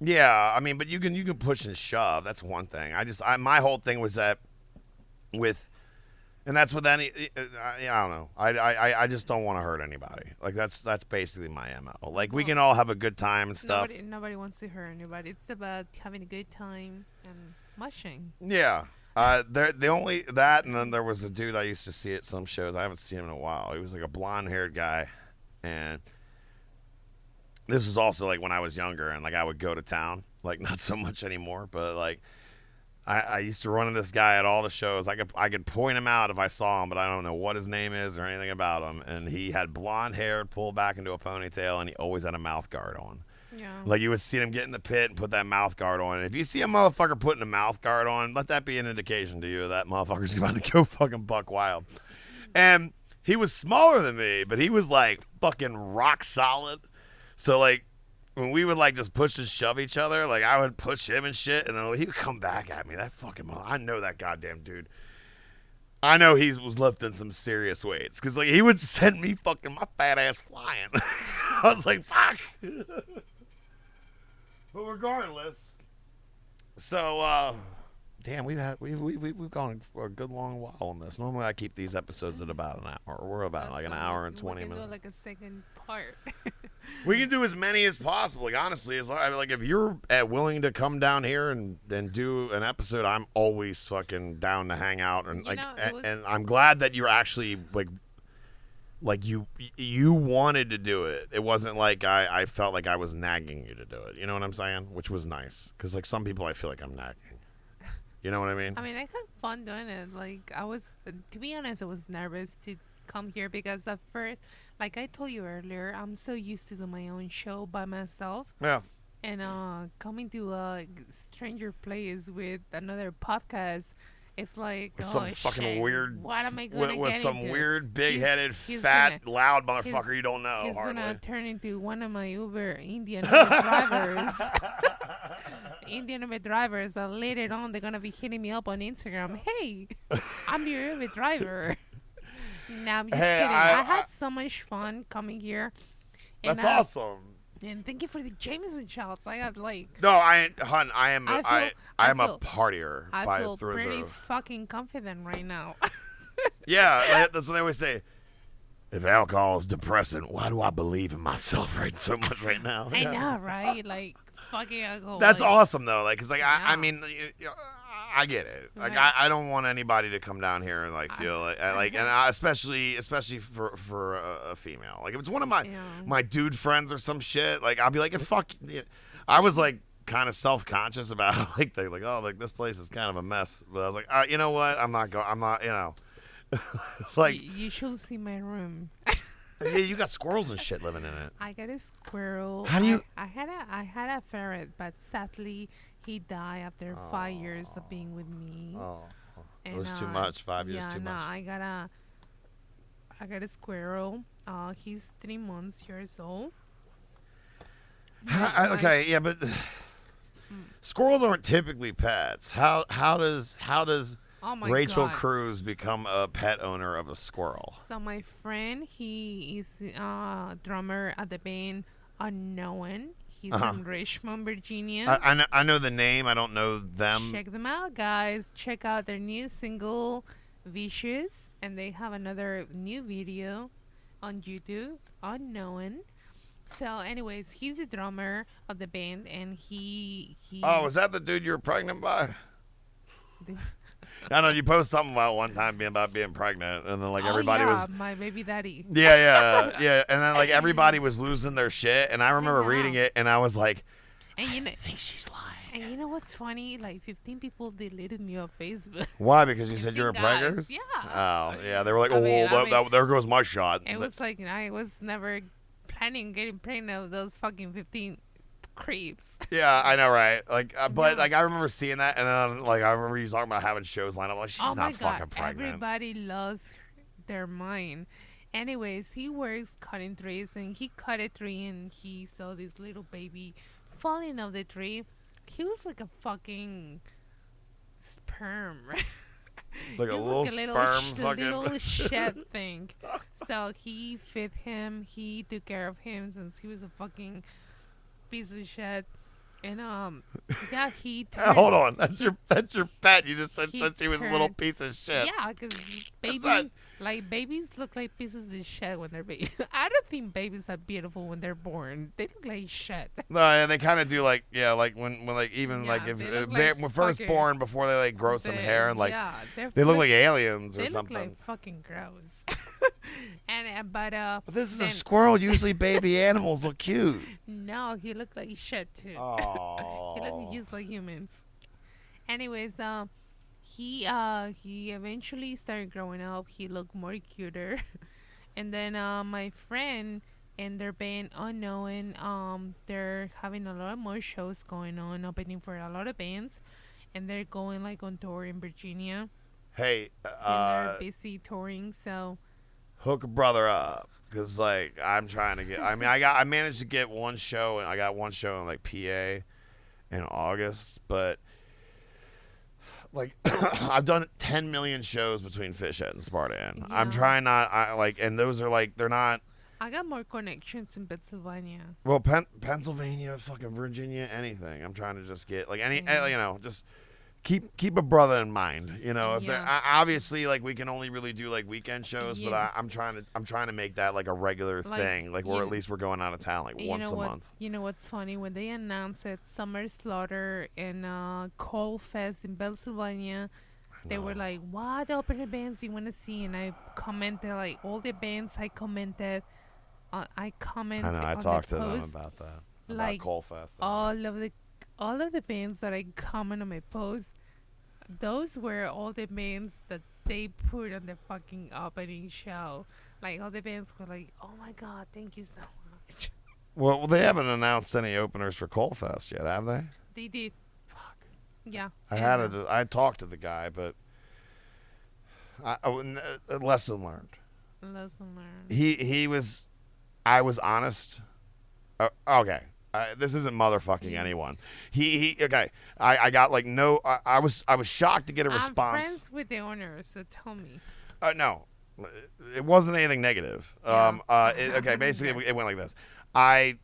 yeah. I mean, but you can push and shove. That's one thing. My whole thing was that and And that's what I don't know. I just don't want to hurt anybody. Like that's basically my MO. Like we can all have a good time and stuff. Nobody wants to hurt anybody. It's about having a good time and mushing. Yeah. The only that, and then there was a dude I used to see at some shows. I haven't seen him in a while. He was like a blonde-haired guy, and this was also like when I was younger, and like I would go to town. Like not so much anymore, but like I used to run into this guy at all the shows. I could point him out if I saw him, but I don't know what his name is or anything about him. And he had blonde hair pulled back into a ponytail, and he always had a mouth guard on. Yeah. Like you would see him get in the pit and put that mouth guard on. And if you see a motherfucker putting a mouth guard on, let that be an indication to you that motherfucker's about to go fucking buck wild. And he was smaller than me, but he was like fucking rock solid. So like when we would like just push and shove each other, like I would push him and shit, and then he would come back at me. That fucking I know that goddamn dude. I know he was lifting some serious weights because like he would send me fucking my fat ass flying. I was like, fuck. But regardless, so damn, we've gone for a good long while on this. Normally, I keep these episodes at about an hour. We're about like an hour and 20 minutes. We can do like a second part. We can do as many as possible. Like, honestly, as like if you're willing to come down here and do an episode, I'm always fucking down to hang out and and I'm glad that you're actually like you wanted to do it. It wasn't like I felt like I was nagging you to do it. You know what I'm saying? Which was nice. Because like some people I feel like I'm nagging. You know what I mean? I had fun doing it. Like I was, to be honest, I was nervous to come here because at first, like I told you earlier, I'm so used to do my own show by myself. Yeah. And coming to a stranger place with another podcast, it's like some fucking shit, weird. What am I going to get with some into? weird, big-headed, fat, loud motherfucker you don't know. He's hardly. Gonna turn into one of my Uber Indian drivers. Indian Uber drivers that later on they're gonna be hitting me up on Instagram. Hey, I'm your Uber driver. No, I'm just kidding. I had so much fun coming here. That's awesome. And thank you for the Jameson shots. I got like. No, I am a partier. I feel pretty fucking confident right now. Yeah, that's what they always say. If alcohol is depressing, why do I believe in myself so much right now? I know, right? Like fucking alcohol. That's awesome though. Like, cause like I mean, I get it. Like I don't want anybody to come down here and like feel and especially for a female. Like if it's one of my dude friends or some shit, like I'll be like, fuck. I was like kind of self-conscious about like this place is kind of a mess. But I was like, you know what? I'm not, you know. Like you should see my room. Yeah, you got squirrels and shit living in it. I got a squirrel. How do you? I had a ferret, but sadly he died after 5 years of being with me. Oh, it was too much. 5 years too much. I got a squirrel. He's 3 months old. Okay, yeah, but squirrels aren't typically pets. How does Rachel Cruz become a pet owner of a squirrel? So my friend, he is drummer at the band Unknown. He's from Richmond, Virginia. I know the name. I don't know them. Check them out, guys. Check out their new single, Vicious. And they have another new video on YouTube, Unknown. So, anyways, he's a drummer of the band, and he... Oh, was that the dude you were pregnant by? I know you posted something about one time being pregnant, and then like everybody was my baby daddy. Yeah, and then like everybody was losing their shit, and I remember reading it, and I was like, I think she's lying. And you know what's funny? Like 15 people deleted me on Facebook. Why? Because you said you were pregnant? Yeah. Oh, yeah. They were like, there goes my shot. It was like I was never planning on getting pregnant with those fucking 15 creeps. Yeah, I know, right? Like, but like I remember seeing that, and then like I remember you talking about having shows lined up. Like, she's not fucking pregnant. Everybody lost their mind. Anyways, he works cutting trees, and he cut a tree, and he saw this little baby falling off the tree. He was like a fucking sperm. Like a little sperm fucking little shed thing. So he fed him. He took care of him since he was a fucking piece of shit. And yeah, he turned. Hold on, that's your pet. You just said since he was a little turned- piece of shit. Yeah, because that? babies look like pieces of shit when they're babies. I don't think babies are beautiful when they're born. They look like shit. No, yeah, they kind of do like like when like even Yeah, like if they look they're like first fucking- born before they like grow some hair and like yeah, they look like aliens or they something. look like fucking gross. And but this is a then- squirrel. Usually baby animals look cute. No, he looked like shit too. Oh. He looked just like humans. Anyways, he eventually started growing up. He looked more cuter. And then my friend and their band Unknown, they're having a lot more shows going on, opening for a lot of bands, and they're going like on tour in Virginia. Hey, And they're busy touring, so hook a brother up. Cause like I'm trying to get. I mean, I managed to get one show, and I got one show in like PA in August, but like I've done 10 million shows between Fishhead and Sparta Inn. I'm Yeah. trying not. And those are like they're not. I got more connections in Pennsylvania. Well, Pennsylvania, fucking Virginia, anything. I'm trying to just get like any, just keep a brother in mind. You know, if Yeah. obviously like we can only really do like weekend shows, but Yeah. I'm trying to make that like a regular Like, thing, like or at least we're going out of town like once a month. You know what's funny? When they announced it, Summer Slaughter and Coal Fest in Pennsylvania, they were know. like, "What opening bands do you want to see?" And I commented like all the bands I commented. I commented. I know. I on talked the to them post, about that. like, About Coal Fest. all of the bands that I comment on my post. Those were all the bands that they put on the fucking opening show. Like all the bands were like, "Oh my god, thank you so much." Well, they haven't announced any openers for Coal Fest yet, have they? They did. Fuck. Yeah. I talked to the guy, but lesson learned. Lesson learned. He was. I was honest. Okay. This isn't motherfucking Yes. anyone. He okay. I got like no. I was shocked to get a I'm response. friends with the owner, so tell me. No, it wasn't anything negative. Yeah. Okay. Basically, it went like this. I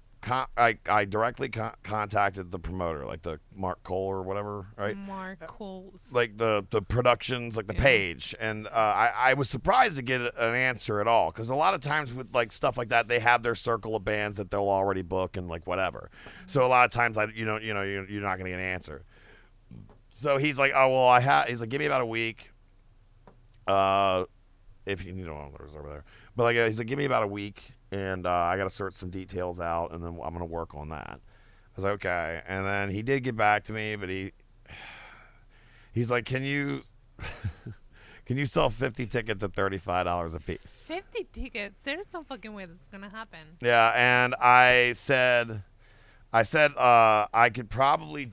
directly contacted the promoter, like the Mark Cole or whatever, right? Mark Coles. Like the productions, like the Yeah. page, and I was surprised to get an answer at all, because a lot of times with like stuff like that, they have their circle of bands that they'll already book and like whatever. So a lot of times you're not gonna get an answer. So he's like, oh well, he's like, give me about a week. If you over there, but like he's like, give me about a week, and I got to sort some details out, and then I'm gonna work on that. I was like, okay, and then he did get back to me, but he's like, can you sell 50 tickets at $35 a piece? 50 tickets. There's no fucking way that's gonna happen. Yeah, and I said I could probably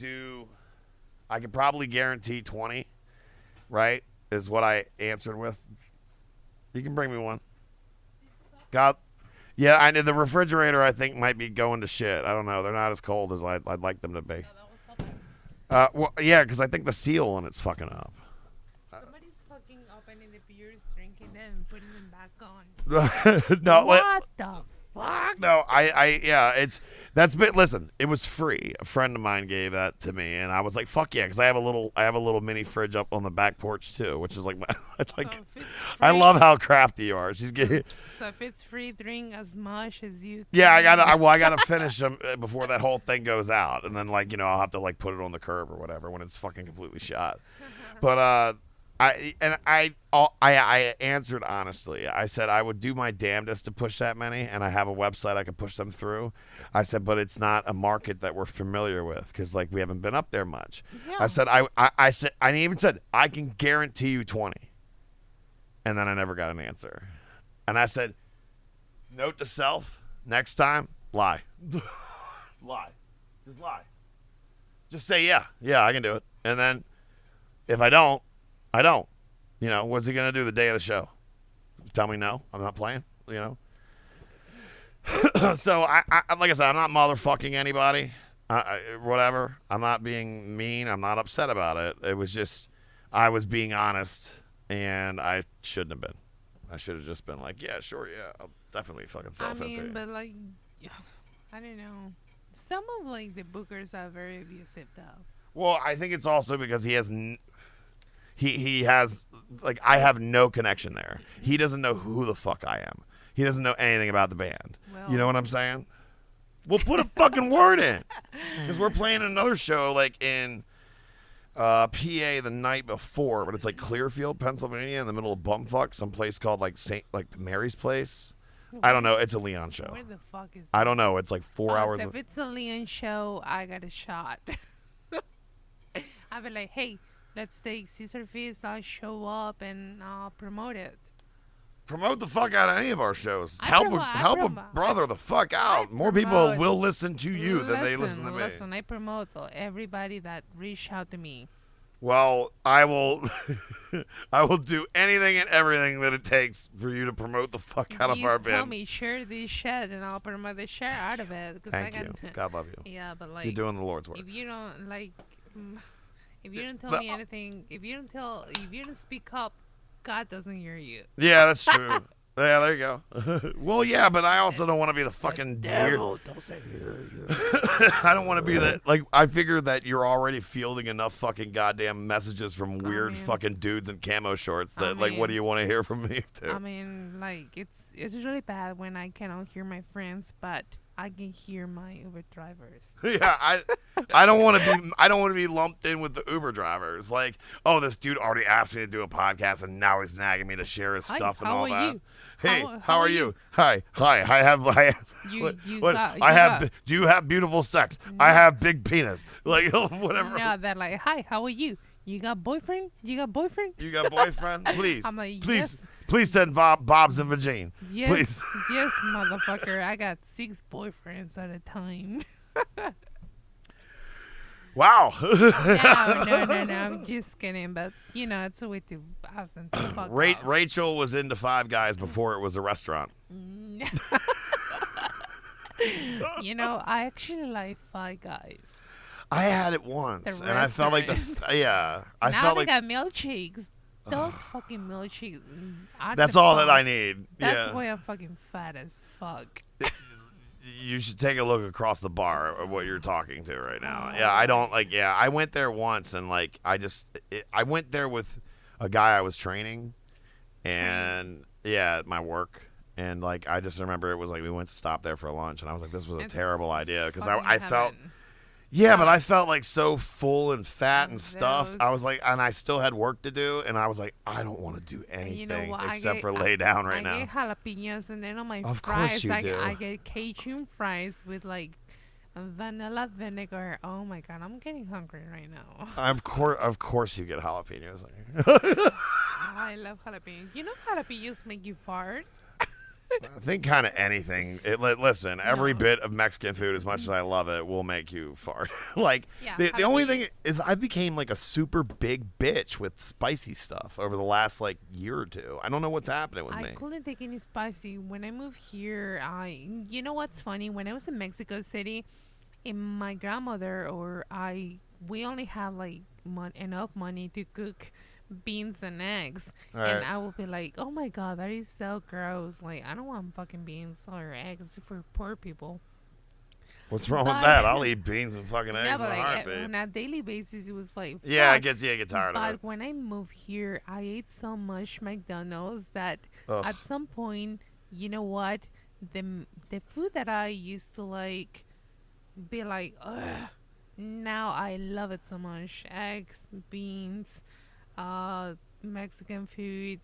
guarantee 20, right? Is what I answered with. You can bring me one. God, yeah, I know the refrigerator I think might be going to shit. I don't know. They're not as cold as I'd like them to be. Well, yeah, because I think the seal on it's fucking up. Somebody's fucking opening the beers, drinking them, and putting them back on. No, What the fuck? no, that's been. Listen, it was free. A friend of mine gave that to me, and I was like, "Fuck yeah!" Because I have a little mini fridge up on the back porch too, which is like my like. So if it's I free- love how crafty you are. She's getting. So if it's free, drink as much as you. Yeah, can. I gotta finish them before that whole thing goes out, and then I'll have to put it on the curb or whatever when it's fucking completely shot. But I answered honestly. I said I would do my damnedest to push that many, and I have a website I could push them through. I said, but it's not a market that we're familiar with because we haven't been up there much. Yeah. I said I even said I can guarantee you 20, and then I never got an answer. And I said, note to self: next time, lie, lie, just lie, just say yeah, I can do it, and then if I don't. I don't. What's he going to do the day of the show? Tell me no, I'm not playing, So, I like I said, I'm not motherfucking anybody, whatever. I'm not being mean. I'm not upset about it. It was just, I was being honest, and I shouldn't have been. I should have just been like, yeah, sure, yeah, I'll definitely fucking sell 50. But I don't know. Some of like the bookers are very abusive though. Well, I think it's also because he has he has like I have no connection there. He doesn't know who the fuck I am. He doesn't know anything about the band. Well, you know what I'm saying? We'll put a fucking word in, because we're playing another show like in PA the night before, but it's like Clearfield, Pennsylvania, in the middle of bumfuck, some place called like Mary's Place. I don't know. It's a Leon show. Where the fuck is I don't know. It's like 4 hours. So if it's a Leon show, I got a shot. I'll be like, hey, let's take Caesar Feast. I'll show up and I'll promote it. Promote the fuck out of any of our shows. I Help promote- a brother the fuck out. More people will listen to you than they listen to me. Listen, I promote everybody that reach out to me. Well, I will I will do anything and everything that it takes for you to promote the fuck out of our band. Tell me, share this shit, and I'll promote the share out of it. Thank you. God love you. Yeah, but like you're doing the Lord's work. If you don't if you don't tell me anything, if you don't speak up, God doesn't hear you. Yeah, that's true. Yeah, there you go. Well, yeah, but I also don't want to be the fucking weird. I don't want to be that. Like, I figure that you're already fielding enough fucking goddamn messages from weird fucking dudes in camo shorts that, like, what do you want to hear from me, too? I mean, like, it's really bad when I cannot hear my friends, but I can hear my Uber drivers. Yeah, I don't want to be lumped in with the Uber drivers. Like, oh, this dude already asked me to do a podcast, and now he's nagging me to share his stuff and all that. You? Hey, how are you? Hi. Do you have beautiful sex? No. I have big penis. Like, whatever. No, they're like, hi, how are you? You got boyfriend? You got boyfriend? Please. I'm like, please. Yes. Please send Bob's and Vagine. Yes, please. Yes, motherfucker. I got 6 boyfriends at a time. Wow. No. I'm just kidding. But, you know, it's a way to have some fuck Rachel was into 5 guys before it was a restaurant. You know, I actually like 5 guys. I had it once, and I felt like I now felt they like got milkshakes. Those fucking milkshakes. That's all that I need. That's why I'm fucking fat as fuck. You should take a look across the bar of what you're talking to right now. Yeah, I don't like. Yeah, I went there once, and like, I went there with a guy I was training, and at my work. And like, I just remember it was like we went to stop there for lunch, and I was like, this was a terrible idea because I felt. Yeah, but I felt like so full and fat and stuffed. I was like, and I still had work to do, and I was like, I don't want to do anything except for lay down right now. I get jalapenos, and then on my of fries, course you do. I get Cajun fries with like vanilla vinegar. Oh my god, I'm getting hungry right now. Of course you get jalapenos. I love jalapenos. You know jalapenos make you fart? I think kind of anything. Listen, every bit of Mexican food, as much as I love it, will make you fart. Like, the only thing is I became like a super big bitch with spicy stuff over the last like year or two. I don't know what's happening with me. I couldn't take any spicy. When I moved here, you know what's funny? When I was in Mexico City, my grandmother we only had like enough money to cook beans and eggs, and I will be like, oh my god, that is so gross. Like, I don't want fucking beans or eggs for poor people. What's wrong with that? I'll eat beans and fucking eggs in a heartbeat. On a daily basis, it was like, I get tired of it. But when I moved here, I ate so much McDonald's that at some point, you know what, the food that I used to like be like, ugh, now I love it so much. Eggs, beans, Mexican food.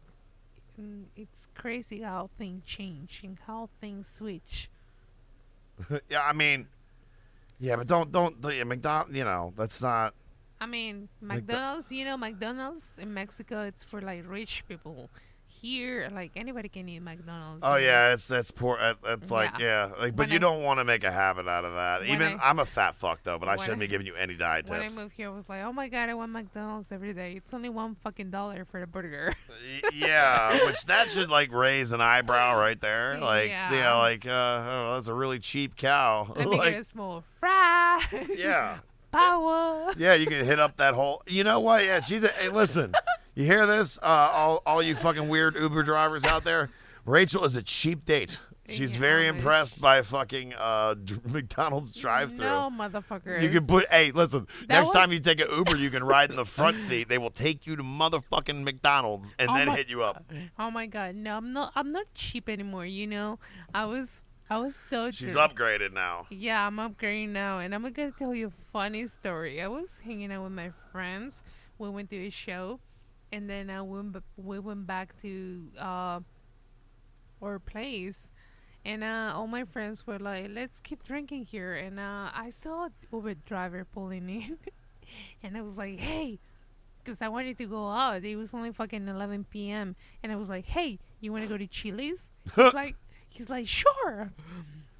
It's crazy how things change and how things switch. Yeah, I mean, but don't McDonald's. You know, that's not. I mean, McDonald's. McDonald's in Mexico, it's for like rich people. Here, like, anybody can eat McDonald's. Oh yeah, it's poor. It's like but you don't want to make a habit out of that. I'm a fat fuck though, but I shouldn't be giving you any diet tips. When I moved here, I was like, oh my god, I want McDonald's every day. It's only $1 fucking for a burger. Yeah, which that should like raise an eyebrow right there. Like, that's a really cheap cow. Let me get a small fry. Yeah. Power. Yeah, you can hit up that whole. You know what? Yeah, hey, listen. You hear this? All you fucking weird Uber drivers out there? Rachel is a cheap date. She's very impressed by fucking McDonald's drive-thru. No, motherfuckers. You can hey, listen. Next time you take an Uber, you can ride in the front seat. They will take you to motherfucking McDonald's and then hit you up. Oh my God, no, I'm not cheap anymore. You know, I was so. She's upgraded now. Yeah, I'm upgrading now, and I'm gonna tell you a funny story. I was hanging out with my friends. We went to a show, and then we went back to our place. And all my friends were like, let's keep drinking here. And I saw an Uber driver pulling in. And I was like, hey, because I wanted to go out. It was only fucking 11 p.m. And I was like, hey, you want to go to Chili's? He's like, sure.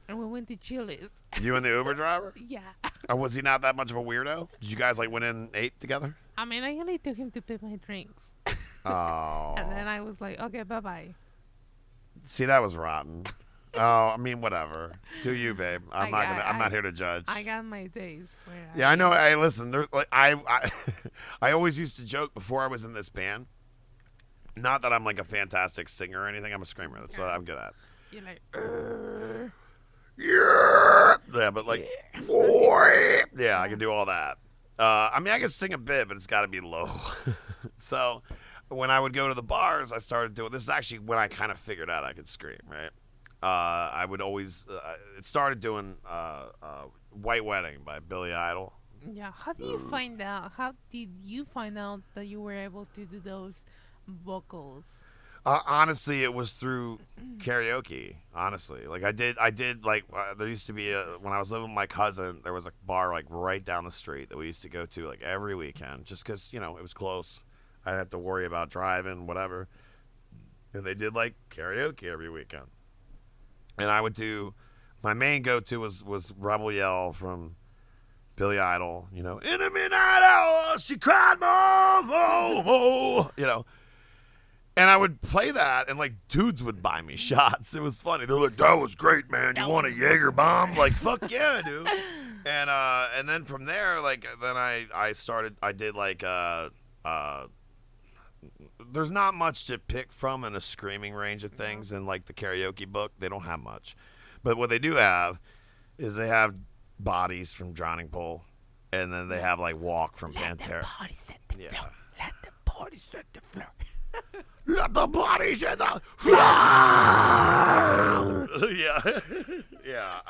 And we went to Chili's. You and the Uber driver? Yeah. Or was he not that much of a weirdo? Did you guys like went in and ate together? I mean, I only took him to pay my drinks. Oh. And then I was like, okay, bye-bye. See, that was rotten. Oh, I mean, whatever. Do you, babe? I'm not here to judge. I got my days. I know. I listen. I always used to joke before I was in this band. Not that I'm like a fantastic singer or anything. I'm a screamer. That's what I'm good at. You're like, yeah, but like, yeah, I can do all that. I mean, I can sing a bit, but it's got to be low. So when I would go to the bars, I started doing this. Is actually when I kind of figured out I could scream. Right. I would always. It started doing "White Wedding" by Billy Idol. Yeah. How did you find out? How did you find out that you were able to do those vocals? Honestly, it was through karaoke. Honestly, like I did like there used to be when I was living with my cousin, there was a bar like right down the street that we used to go to like every weekend, just because it was close. I didn't have to worry about driving, whatever. And they did like karaoke every weekend. And I would do, my main go-to was Rebel Yell from Billy Idol. In the midnight hour, she cried, more. And I would play that, and like dudes would buy me shots. It was funny. They're like, "That was great, man. You want a Jaeger bomb?" Like, fuck yeah, dude. And then from there, like, then I did like there's not much to pick from in a screaming range of things in like the karaoke book. They don't have much. But what they do have is they have Bodies from Drowning Pool, and then they have like Walk from Pantera. Let the body set the floor. Let the body set the floor. Let the body set the floor. Yeah.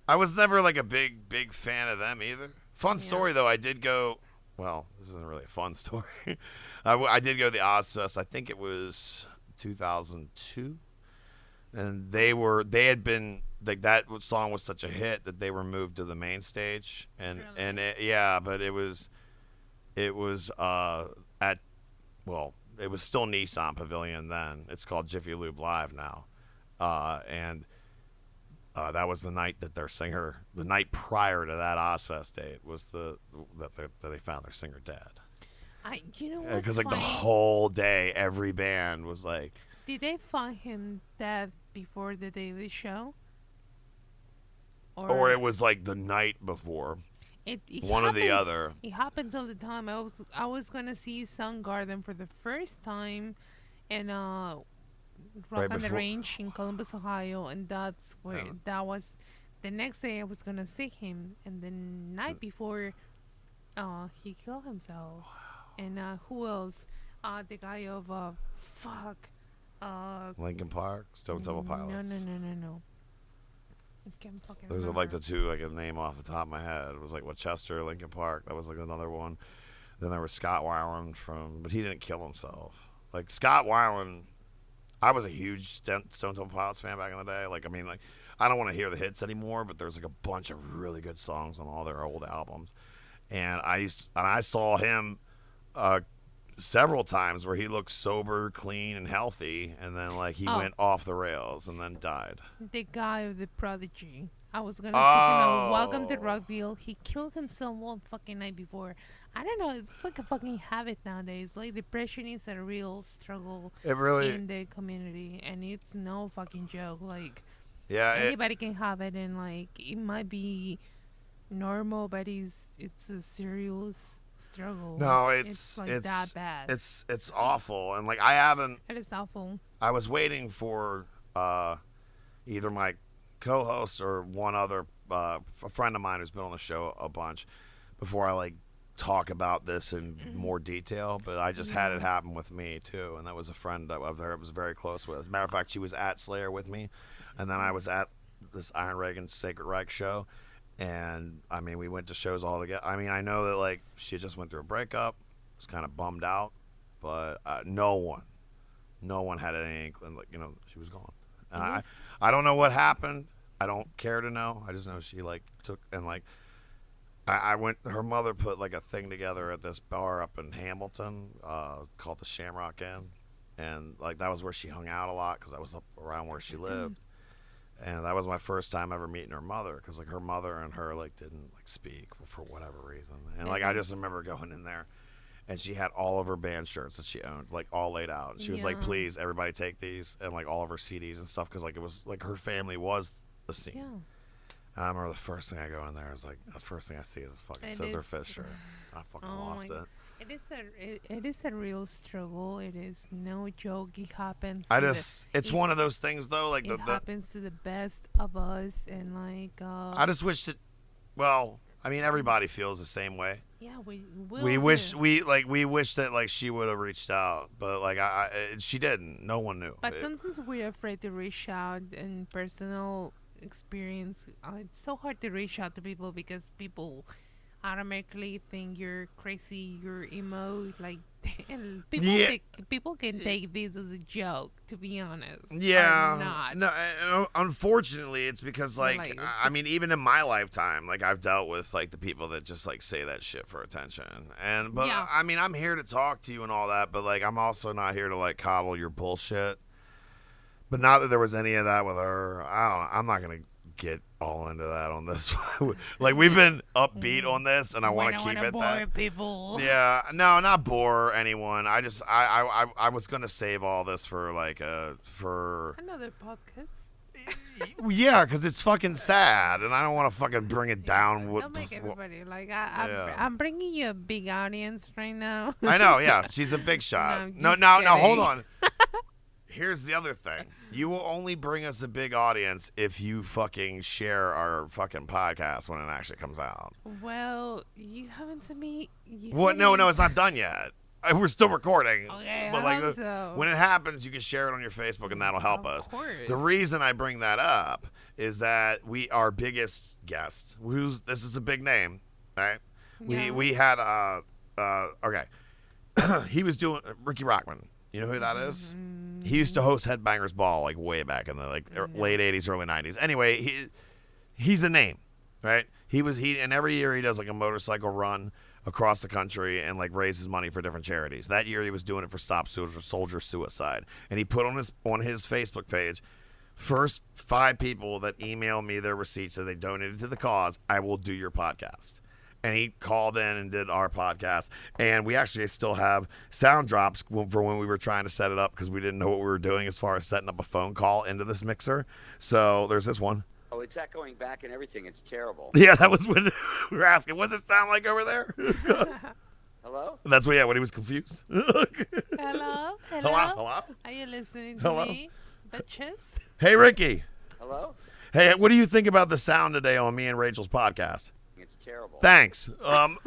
I was never like a big fan of them either. Fun story though, I did go. Well, this isn't really a fun story. I did go to the Ozfest. I think it was 2002, and they had been like that song was such a hit that they were moved to the main stage, and but it was it was still Nissan Pavilion then. It's called Jiffy Lube Live now, and that was the night that their singer, the night prior to that Ozfest date, was that they found their singer dead. Because like the whole day, every band was like. Did they find him dead before the day of the show? Or it was like the night before. It one happens, or the other. It happens all the time. I was gonna see Soundgarden for the first time, in Rock on the Range in Columbus, Ohio, and that's where that was. The next day I was gonna see him, and the night before, he killed himself. And who else? The guy of Linkin Park, Stone Temple Pilots. No. I can't fucking Those remember. are like the two I can name off the top of my head. It was like Chester, Linkin Park. That was like another one. Then there was Scott Weiland but he didn't kill himself. Like Scott Weiland, I was a huge Stone Temple Pilots fan back in the day. Like, I mean, like, I don't want to hear the hits anymore, but there's like a bunch of really good songs on all their old albums. And I saw him several times where he looked sober, clean, and healthy, and then like he went off the rails and then died. The guy of the Prodigy. I was gonna see him on Welcome to Rockville. He killed himself one fucking night before. I don't know. It's like a fucking habit nowadays. Like depression is a real struggle in the community, and it's no fucking joke. Like anybody can have it, and like it might be normal, but it's a serious struggle. No, it's that bad. It's awful, and like I haven't. It is awful. I was waiting for either my co-host or one other a friend of mine who's been on the show a bunch before I like talk about this in more detail. But I just had it happen with me too, and that was a friend that I was very close with. As a matter of fact, she was at Slayer with me, and then I was at this Iron Reagan Sacred Reich show. And I mean, we went to shows all together. I mean, I know that like she just went through a breakup, was kind of bummed out, but no one had any inkling, like, she was gone. I don't know what happened. I don't care to know. I just know she like took and like I went. Her mother put like a thing together at this bar up in Hamilton called the Shamrock Inn, and like that was where she hung out a lot because I was up around where she lived. And that was my first time ever meeting her mother, because like her mother and her like didn't like speak for whatever reason. And like I just remember going in there, and she had all of her band shirts that she owned like all laid out. And she was like, "Please, everybody take these," and like all of her CDs and stuff, because like it was like her family was the scene. Yeah. I remember the first thing I go in there is like the first thing I see is a fucking Scissorfish shirt. I fucking lost it. It is a real struggle. It is no joke. It happens. It's one of those things though. Like it happens to the best of us, and like. I just wish that. Well, I mean, everybody feels the same way. Yeah, we wish that like she would have reached out, but like she didn't. No one knew. But sometimes we're afraid to reach out in personal experience. It's so hard to reach out to people because people automatically think you're crazy, you're emo, like people can take this as a joke, to be honest. Yeah, no, unfortunately it's because like I mean, even in my lifetime, like I've dealt with like the people that just like say that shit for attention, but I mean, I'm here to talk to you and all that, but like I'm also not here to like coddle your bullshit. But not that there was any of that with her. I'm not gonna get all into that on this. Like we've been upbeat on this, and I want to keep it that. People. Yeah, no, not bore anyone. I just I was gonna save all this for like for another podcast. Yeah, because it's fucking sad, and I don't want to fucking bring it down. Don't make everybody like I'm bringing you a big audience right now. I know. Yeah, she's a big shot. No, hold on. Here's the other thing. You will only bring us a big audience if you fucking share our fucking podcast when it actually comes out. Well, you haven't sent me. What? No, it's not done yet. We're still recording. Okay, but I hope so. When it happens, you can share it on your Facebook, and that'll help us. Of course. The reason I bring that up is that our biggest guest, this is a big name, right? Yeah. We had okay. He was doing Ricky Rockman. You know who that is? He used to host Headbangers Ball like way back in the late 80s, early 90s. Anyway, he's a name, right? And every year he does like a motorcycle run across the country and like raises money for different charities. That year he was doing it for Stop Soldier Suicide, and he put on his Facebook page, first 5 people that email me their receipts that they donated to the cause, I will do your podcast. And he called in and did our podcast. And we actually still have sound drops for when we were trying to set it up, because we didn't know what we were doing as far as setting up a phone call into this mixer. So there's this one. Oh, it's echoing back and everything. It's terrible. Yeah, that was when we were asking, what does it sound like over there? Hello? And that's when he was confused. Hello? Hello? Are you listening to me, bitches? Hey, Ricky. Hello? Hey, what do you think about the sound today on me and Rachel's podcast? It's terrible. Thanks. That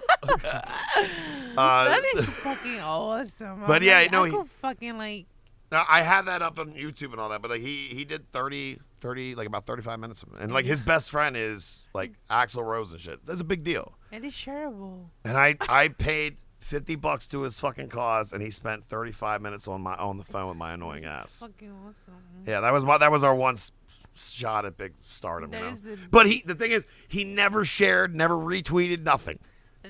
is fucking awesome. But yeah, like, I could fucking like. I have that up on YouTube and all that, but like, he did 30, like about 35 minutes of it. And like his best friend is like Axl Rose and shit. That's a big deal. It is shareable. And I paid $50 to his fucking cause, and he spent 35 minutes on the phone with my annoying ass. Fucking awesome. Yeah, that was our one shot at big stardom. But the thing is, he never shared, never retweeted, nothing,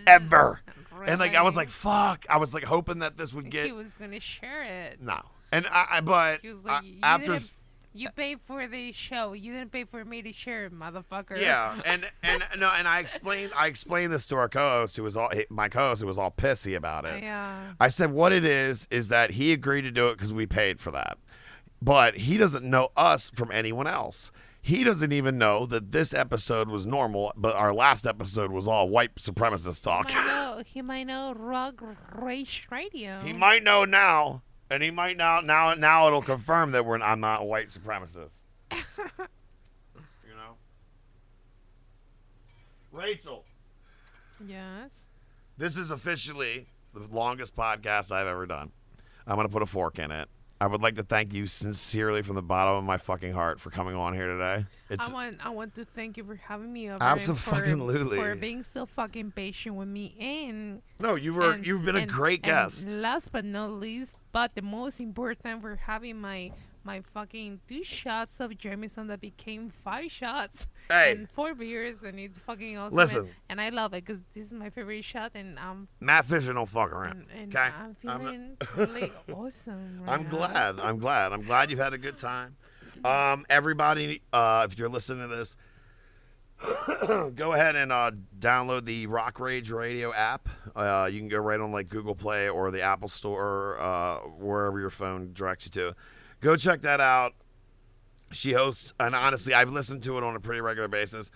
ever. Really? And like I was like, fuck. I was like hoping that this would get. He was gonna share it. No, and but he was like, after. You paid for the show. You didn't pay for me to share it, motherfucker. Yeah, and I explained this to our co-host, my co-host, who was all pissy about it. Yeah. I said what it is that he agreed to do it because we paid for that, but he doesn't know us from anyone else. He doesn't even know that this episode was normal, but our last episode was all white supremacist talk. He might know Rock Rage Radio. He might know now. And he might now it'll confirm that I'm not a white supremacist. Rachel. Yes. This is officially the longest podcast I've ever done. I'm going to put a fork in it. I would like to thank you sincerely from the bottom of my fucking heart for coming on here today. I want to thank you for having me over. Absolutely. For being so fucking patient with me. And no, you've been a great guest. And last but not least, but the most important, for having my fucking 2 shots of Jameson that became 5 shots and 4 beers, and it's fucking awesome. Listen, and I love it because this is my favorite shot, and Matt Fisher don't fuck around. And okay, I'm feeling really awesome. Right I'm glad you've had a good time. Everybody, if you're listening to this, go ahead and download the Rock Rage Radio app. You can go right on like Google Play or the Apple Store, wherever your phone directs you to. Go check that out. She hosts, and honestly, I've listened to it on a pretty regular basis.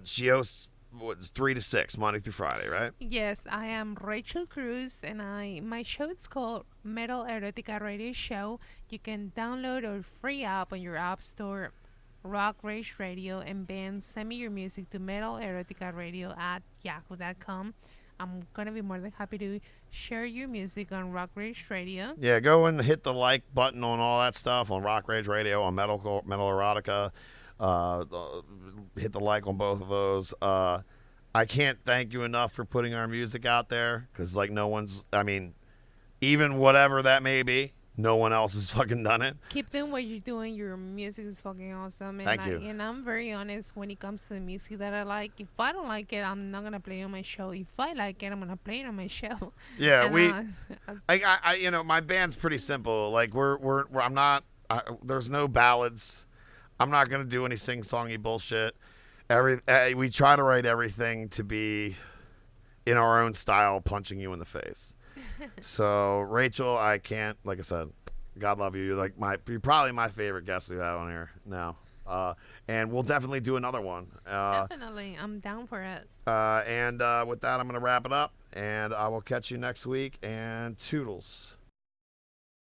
She hosts 3 to 6 Monday through Friday, right? Yes, I am Rachel Cruz, and my show is called Metal Erotica Radio Show. You can download our free app on your app store, Rock Rage Radio, and then send me your music to metaleroticaradio@yahoo.com. I'm going to be more than happy to share your music on Rock Rage Radio. Yeah, go and hit the like button on all that stuff on Rock Rage Radio, on Metal Erotica. Hit the like on both of those. I can't thank you enough for putting our music out there because, like, even whatever that may be, no one else has fucking done it. Keep doing what you're doing. Your music is fucking awesome. And Thank you. And I'm very honest when it comes to the music that I like. If I don't like it, I'm not gonna play it on my show. If I like it, I'm gonna play it on my show. Yeah, and, my band's pretty simple. Like I'm not. There's no ballads. I'm not gonna do any sing-songy bullshit. We try to write everything to be in our own style, punching you in the face. So, Rachel, I can't, like I said, God love you. You're probably my favorite guest we have on here now. And we'll definitely do another one. Definitely. I'm down for it. And with that, I'm going to wrap it up. And I will catch you next week. And toodles.